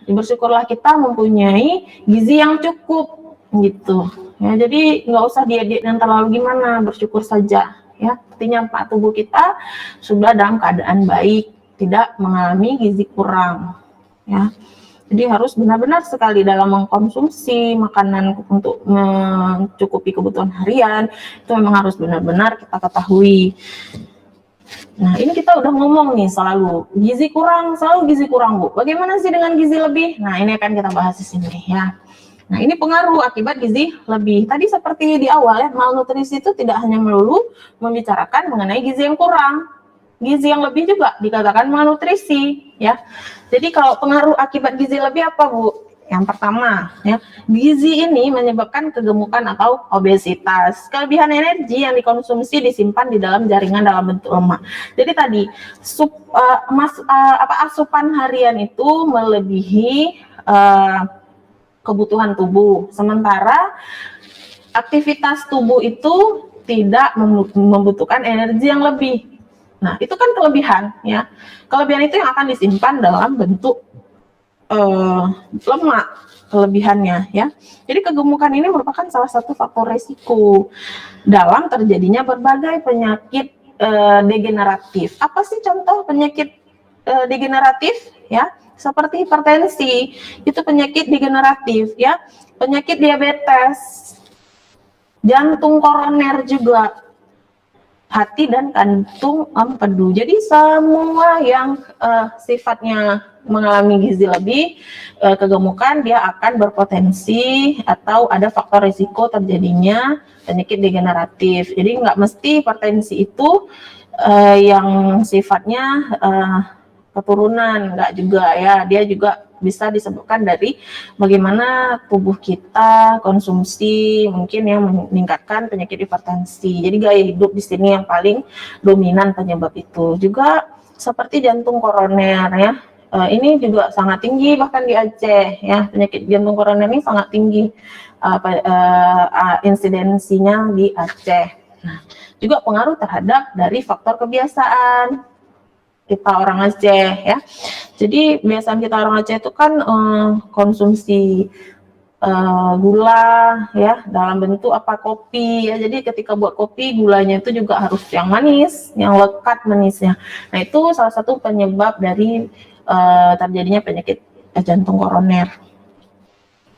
bersyukurlah kita mempunyai gizi yang cukup gitu. Ya, jadi nggak usah diet yang terlalu gimana, bersyukur saja. Ya, artinya tubuh kita sudah dalam keadaan baik, tidak mengalami gizi kurang. Ya. Jadi harus benar-benar sekali dalam mengkonsumsi makanan untuk mencukupi kebutuhan harian, itu memang harus benar-benar kita ketahui. Nah, ini kita udah ngomong nih selalu gizi kurang Bu. Bagaimana sih dengan gizi lebih? Nah, ini akan kita bahas di sini ya. Nah, ini pengaruh akibat gizi lebih. Tadi seperti di awal ya, malnutrisi itu tidak hanya melulu membicarakan mengenai gizi yang kurang. Gizi yang lebih juga dikatakan malnutrisi ya. Jadi kalau pengaruh akibat gizi lebih apa Bu? Yang pertama ya, gizi ini menyebabkan kegemukan atau obesitas. Kelebihan energi yang dikonsumsi disimpan di dalam jaringan dalam bentuk lemak. Jadi tadi asupan harian itu melebihi kebutuhan tubuh. Sementara aktivitas tubuh itu tidak membutuhkan energi yang lebih. Nah, itu kan kelebihan ya. Kelebihan itu yang akan disimpan dalam bentuk lemak kelebihannya ya. Jadi kegemukan ini merupakan salah satu faktor resiko dalam terjadinya berbagai penyakit degeneratif. Apa sih contoh penyakit degeneratif ya? Seperti hipertensi, itu penyakit degeneratif ya. Penyakit diabetes, jantung koroner juga. hati dan kantung empedu. Jadi semua yang sifatnya mengalami gizi lebih, kegemukan, dia akan berpotensi atau ada faktor risiko terjadinya penyakit degeneratif. Jadi nggak mesti hipertensi itu yang sifatnya keturunan, nggak juga ya. Dia juga bisa disebutkan dari bagaimana tubuh kita konsumsi mungkin yang meningkatkan penyakit hipertensi. Jadi gaya hidup di sini yang paling dominan penyebab itu. Juga seperti jantung koroner ya. Ini juga sangat tinggi bahkan di Aceh ya. Penyakit jantung koroner ini sangat tinggi insidensinya di Aceh. Nah, juga pengaruh terhadap dari faktor kebiasaan kita orang Aceh ya. Jadi kebiasaan kita orang Aceh itu kan konsumsi gula ya dalam bentuk apa kopi ya. Jadi ketika buat kopi gulanya itu juga harus yang manis, yang lekat manisnya. Nah itu salah satu penyebab dari terjadinya penyakit jantung koroner.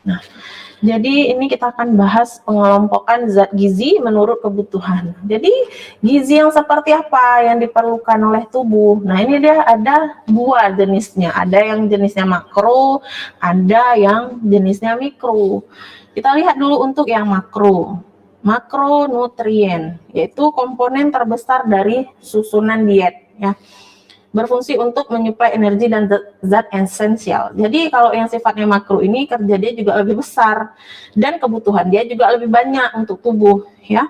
Nah, jadi ini kita akan bahas pengelompokan zat gizi menurut kebutuhan. Jadi gizi yang seperti apa yang diperlukan oleh tubuh? Nah ini dia ada dua jenisnya. Ada yang jenisnya makro, ada yang jenisnya mikro. Kita lihat dulu untuk yang makro. Makronutrien, yaitu komponen terbesar dari susunan diet. Ya. Berfungsi untuk menyuplai energi dan zat esensial. Jadi kalau yang sifatnya makro ini kerja dia juga lebih besar dan kebutuhan dia juga lebih banyak untuk tubuh ya.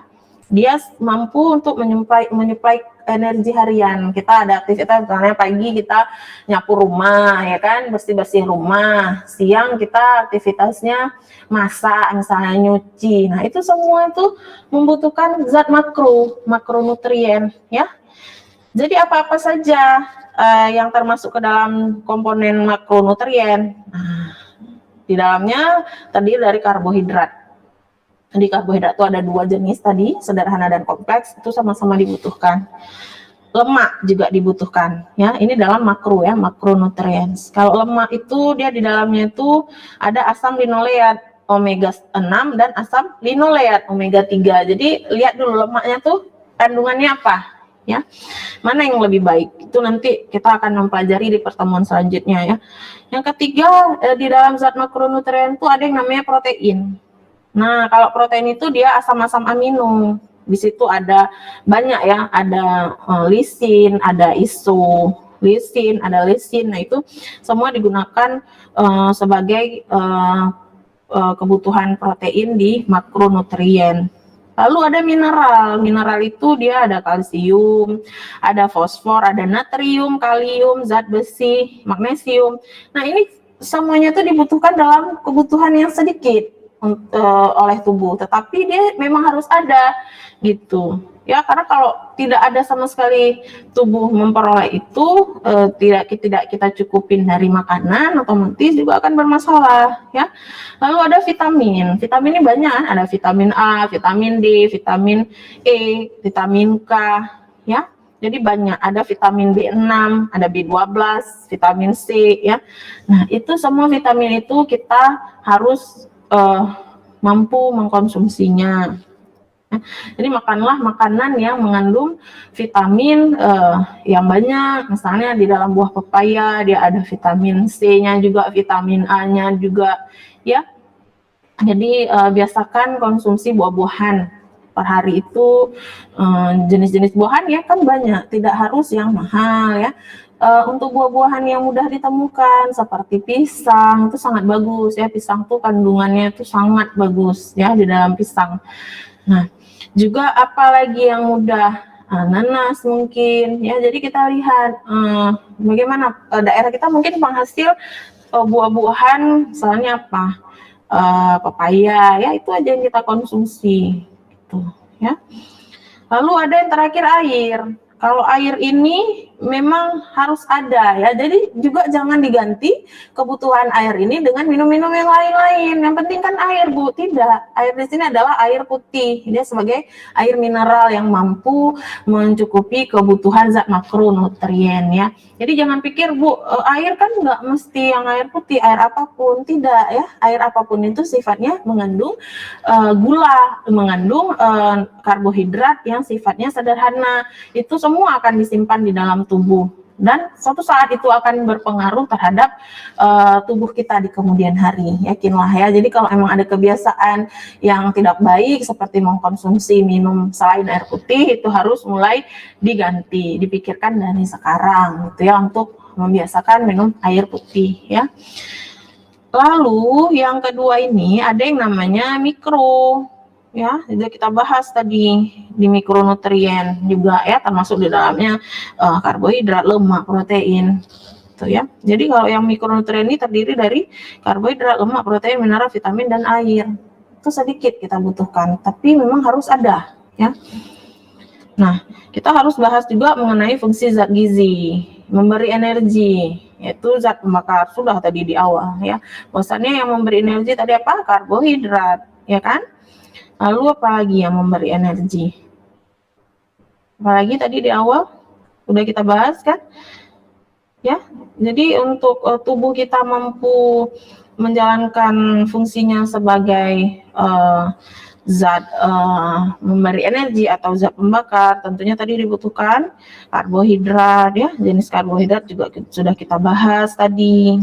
Dia mampu untuk menyuplai energi harian. Kita ada aktivitas misalnya pagi kita nyapu rumah ya kan, bersih-bersih rumah. Siang kita aktivitasnya masak misalnya nyuci. Nah, itu semua itu membutuhkan zat makronutrien ya. Jadi apa-apa saja yang termasuk ke dalam komponen makronutrien. Nah, di dalamnya terdiri dari karbohidrat. Di karbohidrat itu ada dua jenis tadi, sederhana dan kompleks, itu sama-sama dibutuhkan. Lemak juga dibutuhkan, ya. Ini dalam makro ya, makronutrien. Kalau lemak itu dia di dalamnya itu ada asam linoleat omega 6 dan asam linoleat omega 3. Jadi lihat dulu lemaknya tuh kandungannya apa. Ya, mana yang lebih baik itu nanti kita akan mempelajari di pertemuan selanjutnya ya. Yang ketiga di dalam zat makronutrien itu ada yang namanya protein. Nah kalau protein itu dia asam-asam amino, di situ ada banyak ya, ada lisin, ada isolisin, ada lisin. Nah itu semua digunakan sebagai kebutuhan protein di makronutrien. Lalu ada mineral itu dia ada kalsium, ada fosfor, ada natrium, kalium, zat besi, magnesium. Nah ini semuanya itu dibutuhkan dalam kebutuhan yang sedikit oleh tubuh, tetapi dia memang harus ada gitu. Ya karena kalau tidak ada sama sekali tubuh memperoleh itu, tidak kita cukupin dari makanan, otomatis juga akan bermasalah ya. Lalu ada vitamin ini banyak, ada vitamin A, vitamin D, vitamin E, vitamin K ya. Jadi banyak, ada vitamin B6, ada B12, vitamin C ya. Nah itu semua vitamin itu kita harus mampu mengkonsumsinya. Jadi makanlah makanan yang mengandung vitamin yang banyak. Misalnya di dalam buah pepaya dia ada vitamin C-nya juga, vitamin A-nya juga ya. Jadi biasakan konsumsi buah-buahan per hari itu. Jenis-jenis buahan ya kan banyak, tidak harus yang mahal ya. Untuk buah-buahan yang mudah ditemukan seperti pisang itu sangat bagus ya. Pisang tuh kandungannya itu sangat bagus ya di dalam pisang. Nah, juga apalagi yang mudah, nanas mungkin ya. Jadi kita lihat bagaimana daerah kita mungkin penghasil buah-buahan, misalnya apa, pepaya ya, itu aja yang kita konsumsi gitu ya. Lalu ada yang terakhir kalau air ini memang harus ada ya. Jadi juga jangan diganti kebutuhan air ini dengan minum-minum yang lain-lain. Yang penting kan air, Bu. Tidak. Air di sini adalah air putih. Dia sebagai air mineral yang mampu mencukupi kebutuhan zat makronutrien ya. Jadi jangan pikir, Bu, air kan nggak mesti yang air putih, air apapun. Tidak ya. Air apapun itu sifatnya mengandung gula, mengandung karbohidrat yang sifatnya sederhana. Itu semua akan disimpan di dalam tubuh dan suatu saat itu akan berpengaruh terhadap tubuh kita di kemudian hari. Yakinlah ya. Jadi kalau emang ada kebiasaan yang tidak baik seperti mengkonsumsi minum selain air putih, itu harus mulai diganti, dipikirkan dari sekarang gitu ya, untuk membiasakan minum air putih ya. Lalu yang kedua ini ada yang namanya mikro ya, sudah kita bahas tadi di mikronutrien juga ya, termasuk di dalamnya karbohidrat, lemak, protein gitu ya. Jadi kalau yang mikronutrien ini terdiri dari karbohidrat, lemak, protein, mineral, vitamin dan air. Itu sedikit kita butuhkan, tapi memang harus ada ya. Nah, kita harus bahas juga mengenai fungsi zat gizi, memberi energi, yaitu zat pembakar, sudah tadi di awal ya. Bahwasannya yang memberi energi tadi apa? Karbohidrat, ya kan? Lalu apalagi yang memberi energi? Apalagi tadi di awal udah kita bahas kan? Ya, jadi untuk tubuh kita mampu menjalankan fungsinya sebagai zat memberi energi atau zat pembakar, tentunya tadi dibutuhkan karbohidrat ya. Jenis karbohidrat juga sudah kita bahas tadi,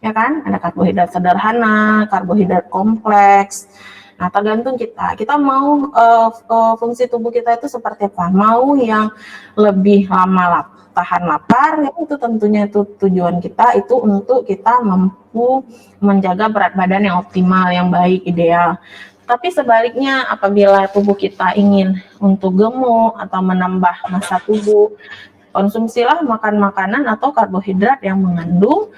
ya kan? Ada karbohidrat sederhana, karbohidrat kompleks. Nah, tergantung kita mau fungsi tubuh kita itu seperti apa. Mau yang lebih lama tahan lapar, ya itu tentunya itu tujuan kita itu untuk kita mampu menjaga berat badan yang optimal, yang baik, ideal. Tapi sebaliknya, apabila tubuh kita ingin untuk gemuk atau menambah massa tubuh, konsumsilah makan makanan atau karbohidrat yang mengandung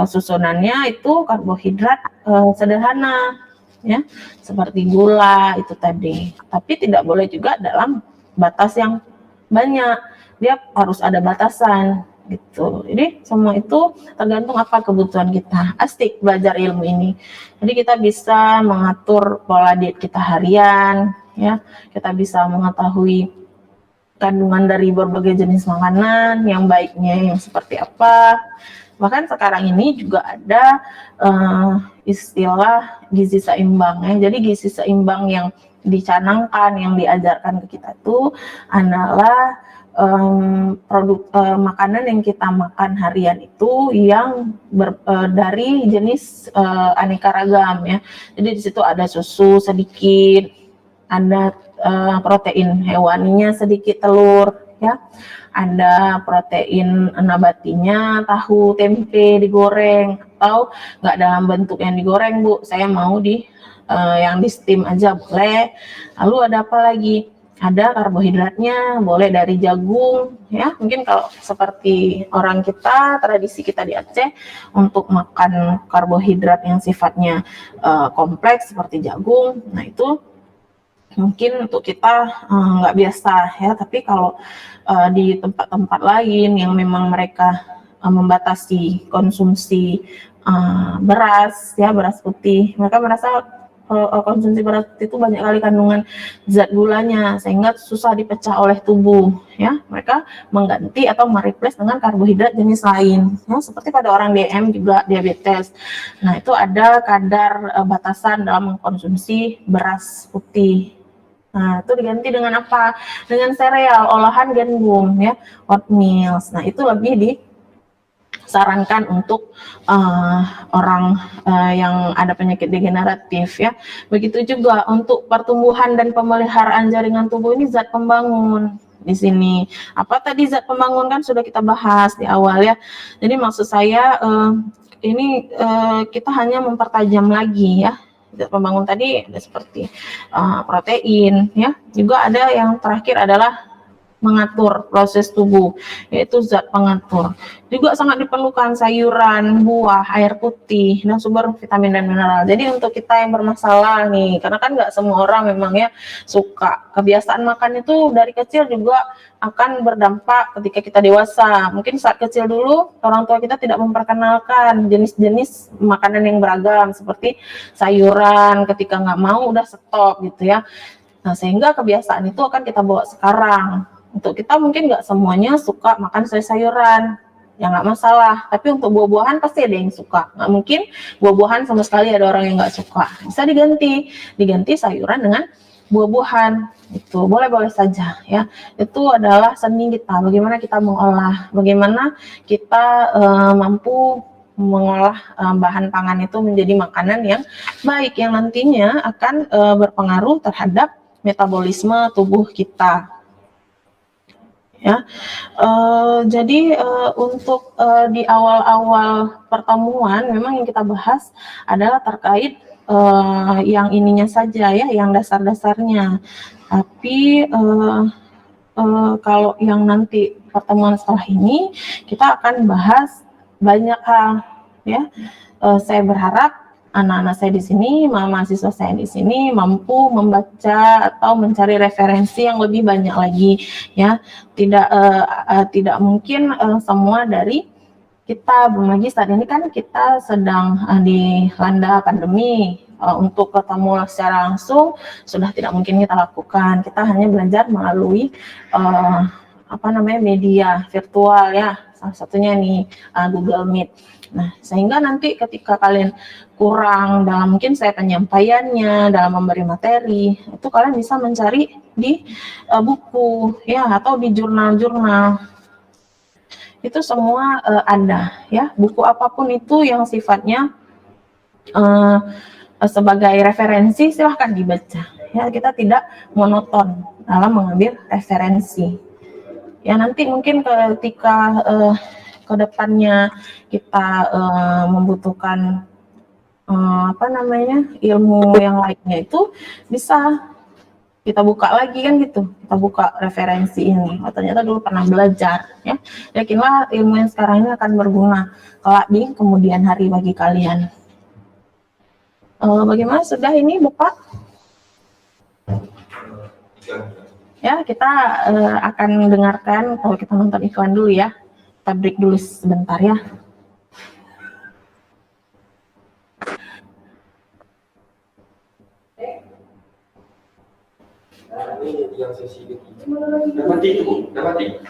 susunannya itu karbohidrat sederhana ya, seperti gula itu tadi. Tapi tidak boleh juga dalam batas yang banyak, dia harus ada batasan gitu. Jadi semua itu tergantung apa kebutuhan kita. Asik belajar ilmu ini. Jadi kita bisa mengatur pola diet kita harian ya. Kita bisa mengetahui kandungan dari berbagai jenis makanan, yang baiknya yang seperti apa. Bahkan sekarang ini juga ada istilah gizi seimbang ya. Jadi gizi seimbang yang dicanangkan, yang diajarkan ke kita itu adalah produk makanan yang kita makan harian itu yang dari jenis aneka ragam ya. Jadi di situ ada susu sedikit, ada protein hewaninya sedikit, telur ya, ada protein nabatinya, tahu, tempe digoreng atau nggak dalam bentuk yang digoreng, Bu, saya mau yang di steam aja boleh. Lalu ada apa lagi? Ada karbohidratnya, boleh dari jagung ya. Mungkin kalau seperti orang kita, tradisi kita di Aceh untuk makan karbohidrat yang sifatnya kompleks seperti jagung, nah itu mungkin untuk kita nggak biasa ya. Tapi kalau di tempat-tempat lain yang memang mereka membatasi konsumsi beras ya, beras putih, mereka merasa konsumsi beras putih itu banyak kali kandungan zat gulanya sehingga susah dipecah oleh tubuh ya. Mereka mengganti atau mereplace dengan karbohidrat jenis lain ya, seperti pada orang DM juga diabetes. Nah, itu ada kadar batasan dalam mengkonsumsi beras putih. Nah, itu diganti dengan apa? Dengan sereal olahan gandum ya, oatmeal. Nah, itu lebih disarankan untuk orang yang ada penyakit degeneratif ya. Begitu juga untuk pertumbuhan dan pemeliharaan jaringan tubuh, ini zat pembangun. Di sini apa tadi zat pembangun kan sudah kita bahas di awal ya. Jadi maksud saya ini kita hanya mempertajam lagi ya. Zat pembangun tadi ada seperti protein ya. Juga ada yang terakhir adalah mengatur proses tubuh, yaitu zat pengatur. Juga sangat diperlukan sayuran, buah, air putih, dan sumber vitamin dan mineral. Jadi untuk kita yang bermasalah nih, karena kan nggak semua orang memang ya suka. Kebiasaan makan itu dari kecil juga akan berdampak ketika kita dewasa. Mungkin saat kecil dulu orang tua kita tidak memperkenalkan jenis-jenis makanan yang beragam seperti sayuran, ketika nggak mau udah stop gitu ya. Nah, sehingga kebiasaan itu akan kita bawa sekarang. Untuk kita mungkin nggak semuanya suka makan sayur-sayuran, ya nggak masalah. Tapi untuk buah-buahan pasti ada yang suka. Nggak mungkin buah-buahan sama sekali ada orang yang nggak suka. Bisa diganti sayuran dengan buah-buahan. Itu boleh-boleh saja ya. Itu adalah seni kita. Bagaimana kita mengolah, bagaimana kita mampu mengolah bahan pangan itu menjadi makanan yang baik yang nantinya akan berpengaruh terhadap metabolisme tubuh kita. Ya, jadi untuk di awal-awal pertemuan memang yang kita bahas adalah terkait yang ininya saja ya, yang dasar-dasarnya. Tapi kalau yang nanti pertemuan setelah ini kita akan bahas banyak hal ya. Saya berharap anak-anak saya di sini, mahasiswa saya di sini mampu membaca atau mencari referensi yang lebih banyak lagi ya. Tidak mungkin semua dari kita, belum lagi saat ini kan kita sedang dilanda pandemi. Untuk ketemu secara langsung sudah tidak mungkin kita lakukan. Kita hanya belajar melalui media virtual ya. Salah satunya nih Google Meet. Nah, sehingga nanti ketika kalian kurang dalam mungkin saya penyampaiannya, dalam memberi materi, itu kalian bisa mencari di buku ya atau di jurnal-jurnal. Itu semua ada ya. Buku apapun itu yang sifatnya sebagai referensi silahkan dibaca. Ya, kita tidak monoton dalam mengambil referensi. Ya, nanti mungkin ketika kedepannya kita membutuhkan ilmu yang lainnya itu bisa kita buka lagi kan gitu, kita buka referensi ini. Ternyata dulu pernah belajar ya. Yakinlah ilmu yang sekarang ini akan berguna kelak di kemudian hari bagi kalian. Bagaimana sudah ini Bapak? Ya, kita akan dengarkan kalau kita nonton iklan dulu ya. Kita break dulu sebentar ya. Ini yang sesi ketiga. Dapat itu, Bu. Dapat.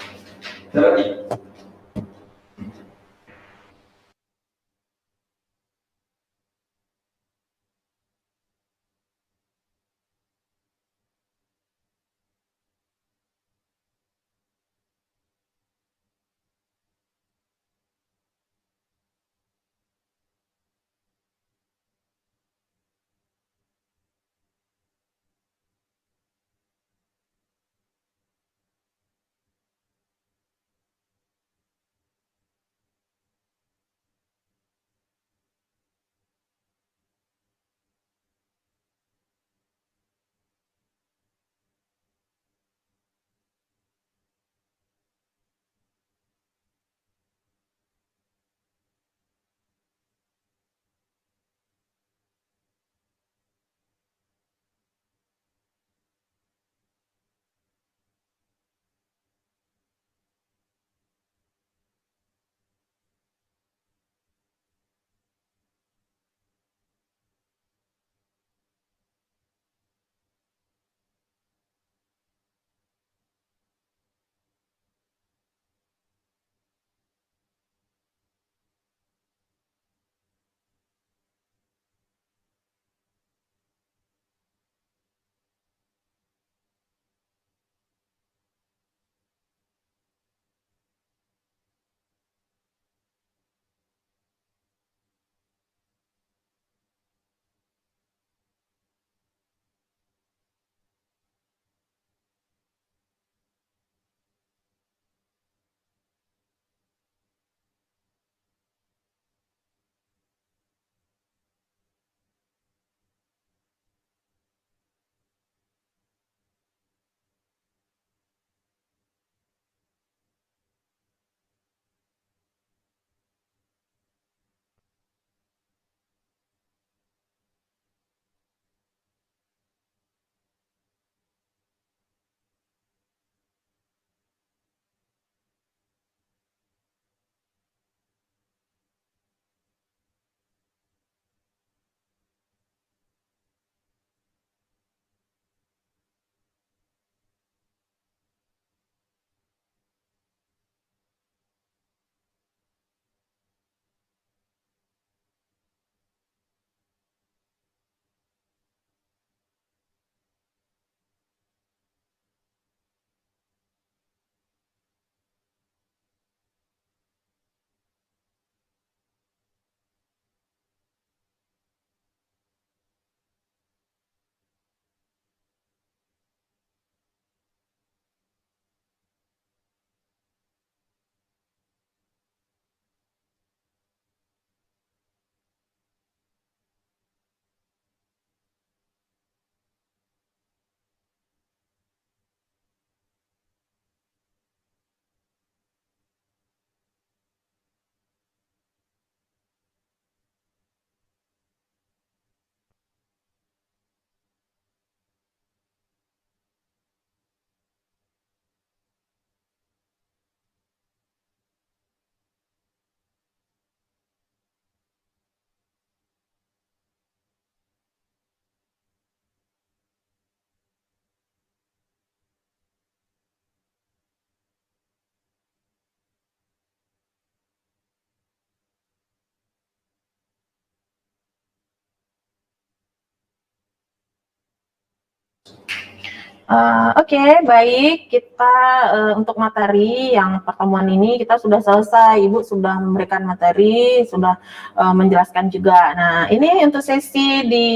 Oke, baik. Kita untuk materi yang pertemuan ini kita sudah selesai. Ibu sudah memberikan materi, sudah menjelaskan juga. Nah, ini untuk sesi di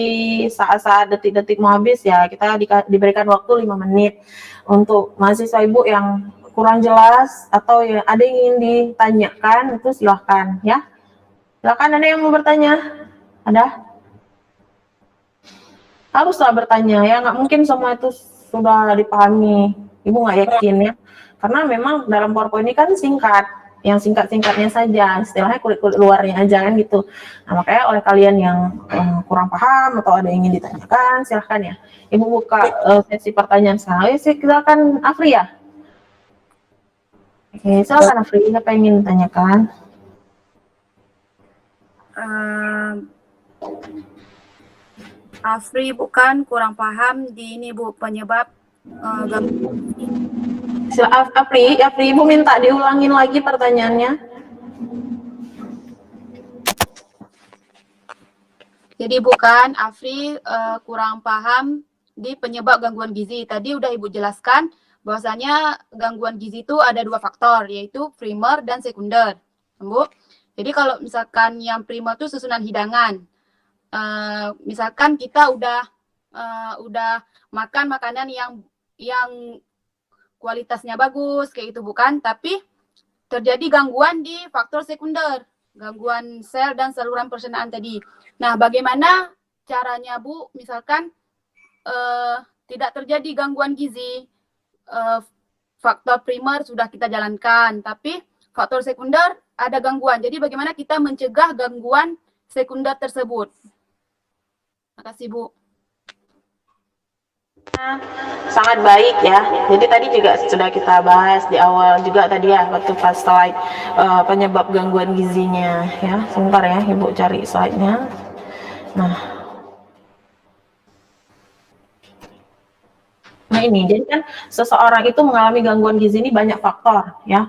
saat-saat detik-detik mau habis ya, kita diberikan waktu 5 menit. Untuk mahasiswa Ibu yang kurang jelas atau yang ada yang ingin ditanyakan, itu silahkan ya. Silahkan, ada yang mau bertanya? Ada? Haruslah bertanya ya, nggak mungkin semua itu sudah dipahami. Ibu nggak yakin ya, karena memang dalam PowerPoint ini kan singkat, yang singkat-singkatnya saja, istilahnya kulit-kulit luarnya aja kan gitu. Nah, makanya oleh kalian yang kurang paham atau ada yang ingin ditanyakan, silahkan ya. Ibu buka sesi pertanyaan sekarang. Silakan Afri ya. Oke, silakan Afri, apa yang ingin ditanyakan? Afri bukan kurang paham di ini Bu penyebab Afri, Ibu minta diulangin lagi pertanyaannya. Jadi bukan Afri kurang paham di penyebab gangguan gizi. Tadi udah Ibu jelaskan bahwasanya gangguan gizi itu ada 2 faktor, yaitu primer dan sekunder, Bu. Jadi kalau misalkan yang primer itu susunan hidangan. Misalkan kita udah makan makanan yang kualitasnya bagus kayak itu bukan, tapi terjadi gangguan di faktor sekunder, gangguan sel dan saluran pencernaan tadi. Nah, bagaimana caranya Bu, misalkan tidak terjadi gangguan gizi, faktor primer sudah kita jalankan, tapi faktor sekunder ada gangguan. Jadi bagaimana kita mencegah gangguan sekunder tersebut? Terima kasih Bu. Sangat baik ya. Jadi tadi juga sudah kita bahas di awal juga tadi ya, waktu pas slide penyebab gangguan gizinya ya. Sebentar ya, Ibu cari slide-nya. Nah ini, jadi kan seseorang itu mengalami gangguan gizi ini banyak faktor ya.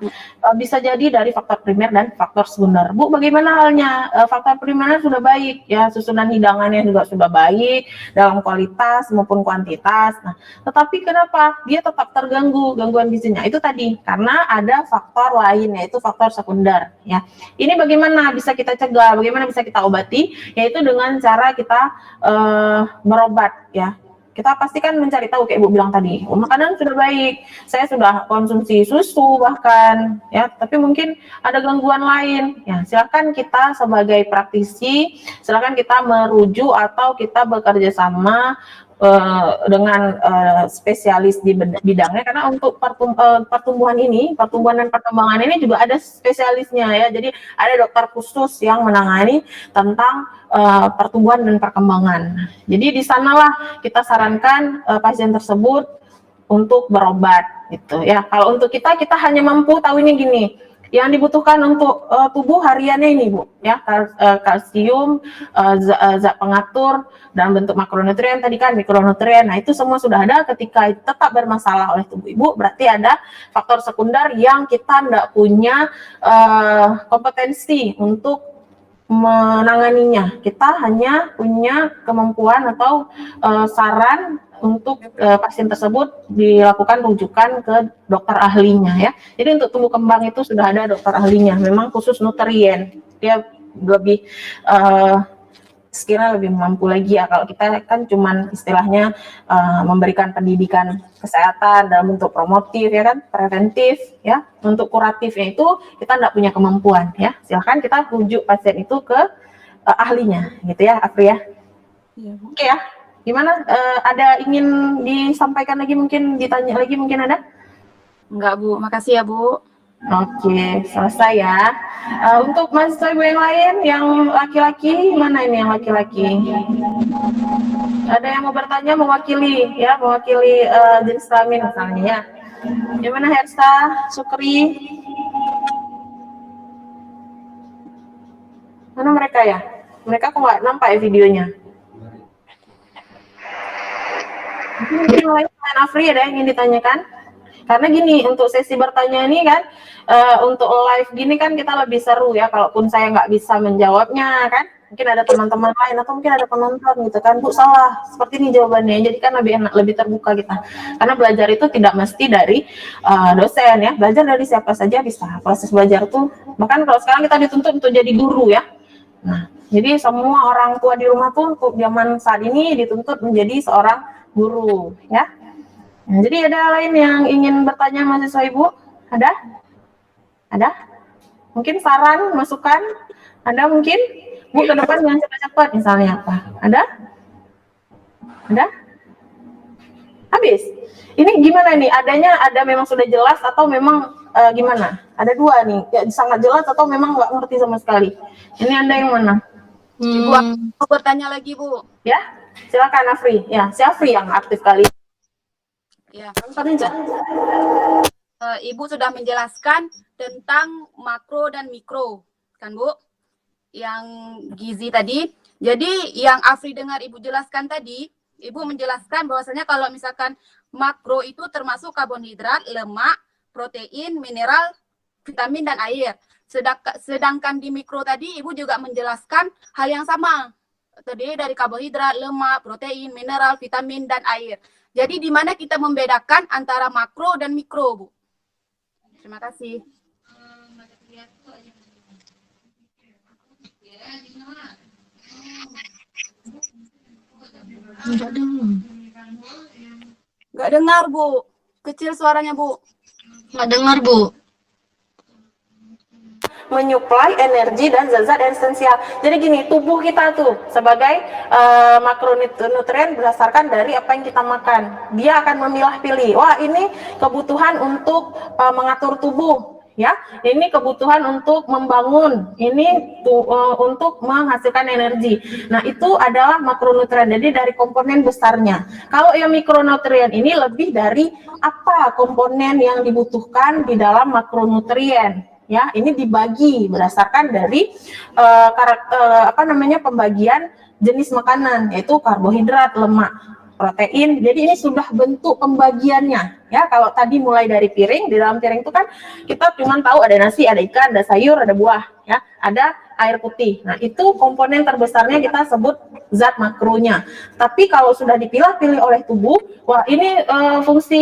Bisa jadi dari faktor primer dan faktor sekunder. Bu, bagaimana halnya? Faktor primernya sudah baik ya, susunan hidangannya juga sudah baik dalam kualitas maupun kuantitas. Nah, tetapi kenapa dia tetap terganggu gangguan gizinya? Itu tadi karena ada faktor lain, yaitu faktor sekunder ya. Ini bagaimana bisa kita cegah? Bagaimana bisa kita obati? Yaitu dengan cara kita berobat ya. Kita pasti kan mencari tahu kayak Ibu bilang tadi, makanan sudah baik, saya sudah konsumsi susu bahkan ya, tapi mungkin ada gangguan lain ya, silakan kita sebagai praktisi, silakan kita merujuk atau kita bekerja sama dengan spesialis di bidangnya, karena untuk pertumbuhan dan perkembangan ini juga ada spesialisnya ya, jadi ada dokter khusus yang menangani tentang pertumbuhan dan perkembangan. Jadi di sanalah kita sarankan pasien tersebut untuk berobat gitu ya. Kalau untuk kita hanya mampu tahunya gini, yang dibutuhkan untuk tubuh hariannya ini Bu ya, kalsium, zat pengatur dan bentuk makronutrien tadi kan, mikronutrien. Nah itu semua sudah ada. Ketika tetap bermasalah oleh tubuh Ibu, berarti ada faktor sekunder yang kita tidak punya kompetensi untuk menanganinya. Kita hanya punya kemampuan atau saran untuk pasien tersebut dilakukan rujukan ke dokter ahlinya ya. Jadi untuk tumbuh kembang itu sudah ada dokter ahlinya, memang khusus nutrien, dia lebih sekiranya lebih mampu lagi ya. Kalau kita kan cuman istilahnya memberikan pendidikan kesehatan dalam bentuk promotif ya kan, preventif ya. Untuk kuratifnya itu kita tidak punya kemampuan ya. Silahkan kita rujuk pasien itu ke ahlinya gitu ya, Afri ya. Iya, Oke ya. Gimana? Ada ingin disampaikan lagi, mungkin ditanya lagi, mungkin ada? Enggak Bu, makasih ya Bu. Oke, selesai ya. Untuk mahasiswa Ibu yang lain, yang laki-laki, mana ini yang laki-laki? Ada yang mau bertanya, mewakili jenis kelamin misalnya ya. Gimana Hersa, Sukri? Mana mereka ya? Mereka kok nggak nampak ya videonya? Mungkin lain Afri ada yang ingin ditanyakan? Karena gini, untuk sesi bertanya ini kan, untuk live gini kan kita lebih seru ya, kalaupun saya nggak bisa menjawabnya kan, Mungkin ada teman-teman lain atau mungkin ada penonton gitu kan, Bu salah, seperti ini jawabannya. Jadi kan lebih enak, lebih terbuka kita. Karena belajar itu tidak mesti dari dosen ya, belajar dari siapa saja bisa. Proses belajar tuh, bahkan kalau sekarang kita dituntut untuk jadi guru ya. Nah, jadi semua orang tua di rumah tuh untuk zaman saat ini dituntut menjadi seorang guru ya. Nah, jadi ada lain yang ingin bertanya mahasiswa Ibu? Ada? Ada? Mungkin saran, masukan? Ada mungkin? Bu, ke depan jangan cepat-cepat misalnya apa? Ada? Ada? Habis? Ini gimana nih? Ada memang sudah jelas atau memang gimana? Ada dua nih, ya, sangat jelas atau memang nggak ngerti sama sekali? Ini Anda yang mana? Ibu mau bertanya lagi, Bu. Ya, silakan Afri. Ya, si Afri yang aktif kali. Ya. Aja. Ibu sudah menjelaskan tentang makro dan mikro, kan Bu? Yang gizi tadi. Jadi yang Afri dengar Ibu jelaskan tadi, Ibu menjelaskan bahwasanya kalau misalkan makro itu termasuk karbohidrat, lemak, protein, mineral, vitamin, dan air. Sedangkan di mikro tadi Ibu juga menjelaskan hal yang sama. Terdiri dari karbohidrat, lemak, protein, mineral, vitamin, dan air. Jadi di mana kita membedakan antara makro dan mikro, Bu? Terima kasih. Nggak dengar, Bu. Kecil suaranya, Bu. Nggak dengar, Bu. Menyuplai energi dan zat-zat esensial. Jadi gini, tubuh kita tuh sebagai makronutrien berdasarkan dari apa yang kita makan. Dia akan memilah-pilih. Wah, ini kebutuhan untuk mengatur tubuh, ya. Ini kebutuhan untuk membangun. Ini untuk menghasilkan energi. Nah, itu adalah makronutrien. Jadi dari komponen besarnya. Kalau yang mikronutrien ini lebih dari apa komponen yang dibutuhkan di dalam makronutrien. Ya, ini dibagi berdasarkan dari pembagian jenis makanan, yaitu karbohidrat, lemak, protein. Jadi ini sudah bentuk pembagiannya. Ya, kalau tadi mulai dari piring, di dalam piring itu kan kita cuma tahu ada nasi, ada ikan, ada sayur, ada buah, ya, ada air putih. Nah, itu komponen terbesarnya kita sebut zat makronya. Tapi kalau sudah dipilah-pilih oleh tubuh, wah ini fungsi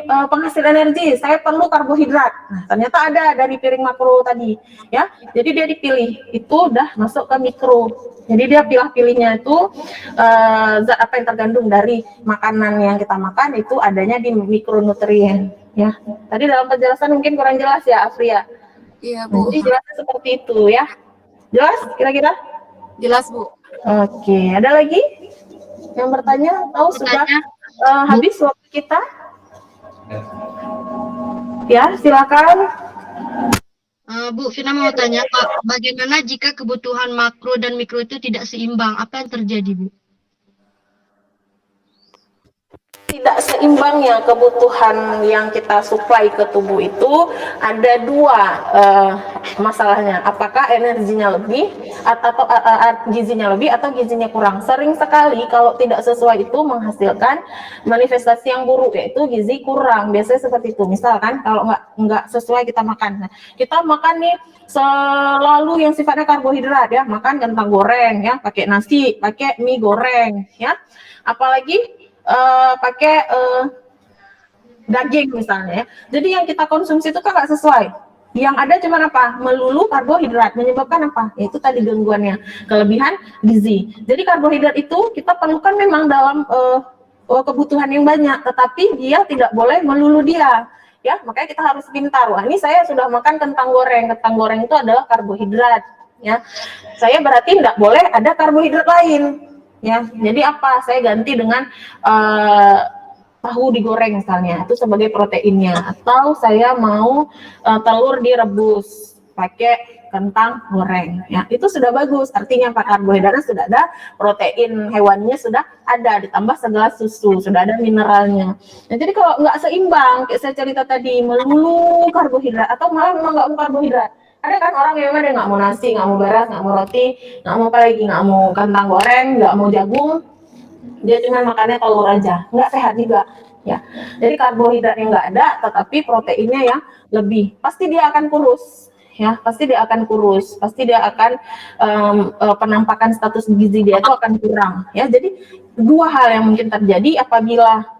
penghasil energi, saya perlu karbohidrat. Nah, ternyata ada dari piring makro tadi, ya. Jadi dia dipilih, itu udah masuk ke mikro. Jadi dia pilah-pilihnya itu zat apa yang tergandung dari makanan yang kita makan itu adanya di mikronutrien, ya. Tadi dalam penjelasan mungkin kurang jelas ya, Afria. Iya, Bu. Jadi jelasnya seperti itu ya. Jelas kira-kira? Jelas, Bu. Oke, ada lagi yang bertanya? Tahu sudah habis waktu kita? Ya, silakan. Bu, Vina mau tanya, Pak, bagaimana jika kebutuhan makro dan mikro itu tidak seimbang? Apa yang terjadi, Bu? Tidak seimbangnya kebutuhan yang kita suplai ke tubuh itu ada dua masalahnya. Apakah energinya lebih atau gizinya lebih atau gizinya kurang. Sering sekali kalau tidak sesuai itu menghasilkan manifestasi yang buruk, yaitu gizi kurang. Biasanya seperti itu. Misalkan kalau nggak sesuai kita makan. Nah, kita makan nih selalu yang sifatnya karbohidrat ya, makan kentang goreng ya, pakai nasi, pakai mie goreng ya. Apalagi pakai daging misalnya ya. Jadi yang kita konsumsi itu kan nggak sesuai. Yang ada cuma apa? Melulu karbohidrat. Menyebabkan apa? Yaitu tadi gangguannya, kelebihan gizi. Jadi karbohidrat itu kita perlukan memang dalam kebutuhan yang banyak, tetapi dia tidak boleh melulu dia. Ya, makanya kita harus pintar. Wah, ini saya sudah makan kentang goreng. Kentang goreng itu adalah karbohidrat. Ya, saya berarti tidak boleh ada karbohidrat lain. Ya, jadi apa? Saya ganti dengan tahu digoreng misalnya, itu sebagai proteinnya. Atau saya mau telur direbus pakai kentang goreng. Ya, itu sudah bagus. Artinya Pak, karbohidratnya sudah ada, protein hewannya sudah ada, ditambah segelas susu, sudah ada mineralnya. Nah, jadi kalau nggak seimbang, kayak saya cerita tadi, melulu karbohidrat atau malah memang nggak mau karbohidrat. Ada kan orang yang memang dia nggak mau nasi, nggak mau beras, nggak mau roti, nggak mau apa lagi, nggak mau kentang goreng, nggak mau jagung, dia cuma makannya telur aja, nggak sehat juga. Ya, jadi karbohidratnya nggak ada, tetapi proteinnya yang lebih, pasti dia akan kurus. ya pasti dia akan kurus, pasti dia akan penampakan status gizi dia itu akan kurang, ya. Jadi dua hal yang mungkin terjadi apabila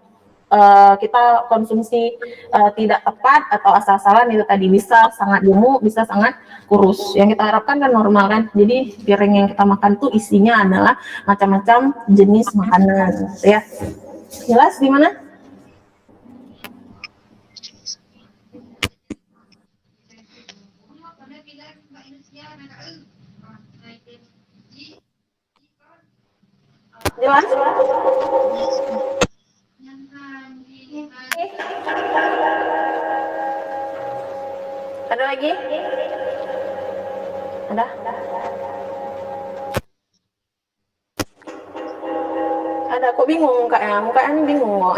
kita konsumsi tidak tepat atau asal-asalan, itu tadi bisa sangat gemuk, bisa sangat kurus. Yang kita harapkan kan normal kan. Jadi piring yang kita makan tuh isinya adalah macam-macam jenis makanan, ya. Jelas di mana? Jelas? Ada lagi? Ada? Ada, kok bingung mukanya? Mukanya ini bingung kok.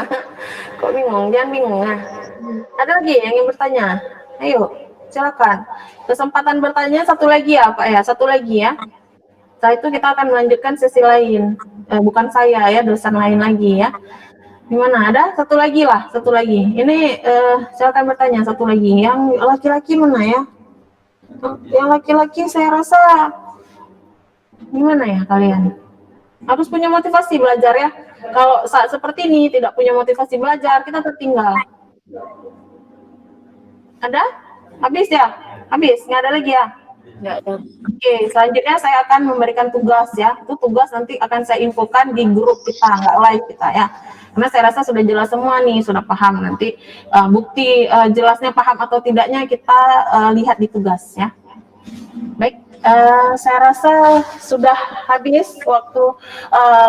Kok bingung? Jangan bingung. Nah, ada lagi yang ingin bertanya? Ayo, silakan. Kesempatan bertanya satu lagi ya, Pak ya. Satu lagi ya. Setelah itu kita akan melanjutkan sesi lain. Bukan saya ya, dosen lain lagi ya. Gimana? Ada satu lagi lah, satu lagi. Ini silakan bertanya satu lagi. Yang laki-laki mana ya? Yang laki-laki saya rasa gimana ya kalian? Harus punya motivasi belajar ya. Kalau saat seperti ini tidak punya motivasi belajar, kita tertinggal. Ada? Habis ya? Habis? Nggak ada lagi ya? Nggak ada. Oke, selanjutnya saya akan memberikan tugas ya. Itu tugas nanti akan saya infokan di grup kita, nggak live kita ya. Karena saya rasa sudah jelas semua nih, sudah paham. Nanti bukti jelasnya paham atau tidaknya kita lihat di tugas ya. Baik, saya rasa sudah habis waktu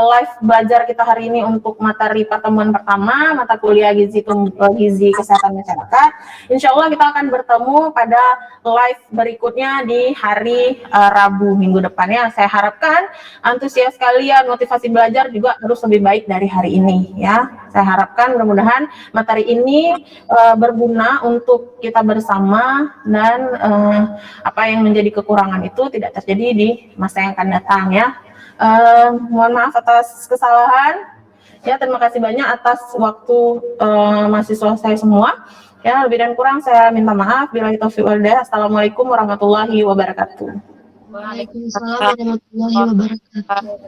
live belajar kita hari ini untuk materi pertemuan pertama, mata kuliah gizi kesehatan masyarakat. Insya Allah kita akan bertemu pada live berikutnya di hari Rabu minggu depan ya. Saya harapkan antusias kalian, motivasi belajar juga harus lebih baik dari hari ini ya. Saya harapkan mudah-mudahan materi ini berguna untuk kita bersama dan apa yang menjadi kekurangan itu tidak terjadi di masa yang akan datang ya. Mohon maaf atas kesalahan ya, terima kasih banyak atas waktu mahasiswa saya semua ya, lebih dan kurang saya minta maaf. Billahi taufiq wal hidayah. Assalamualaikum warahmatullahi wabarakatuh. Waalaikumsalam warahmatullahi wabarakatuh.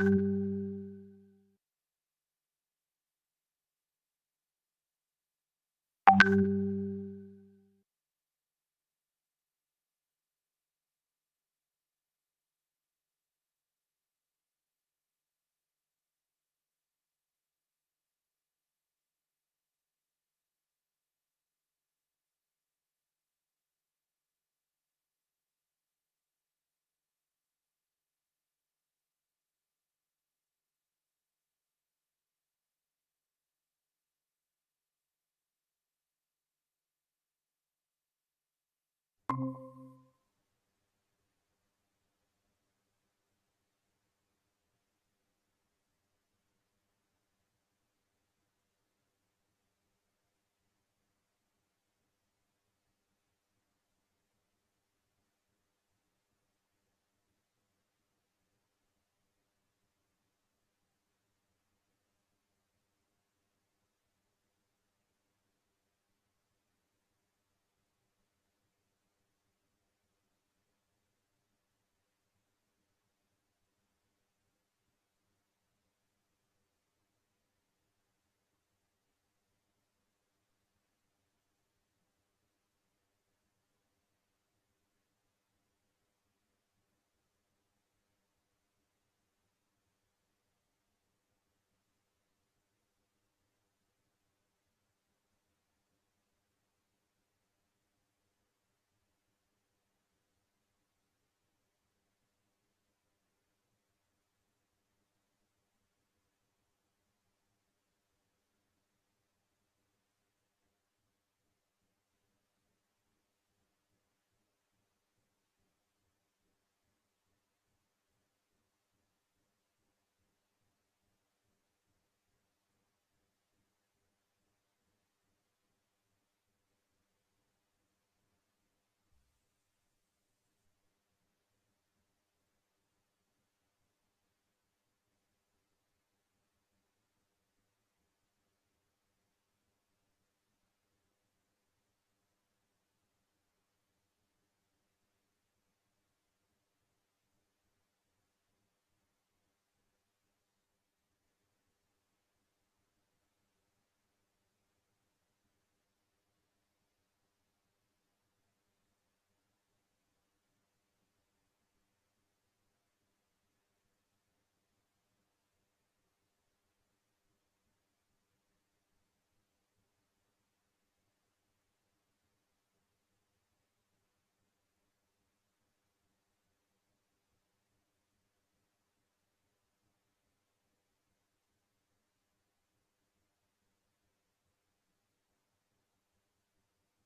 Bu.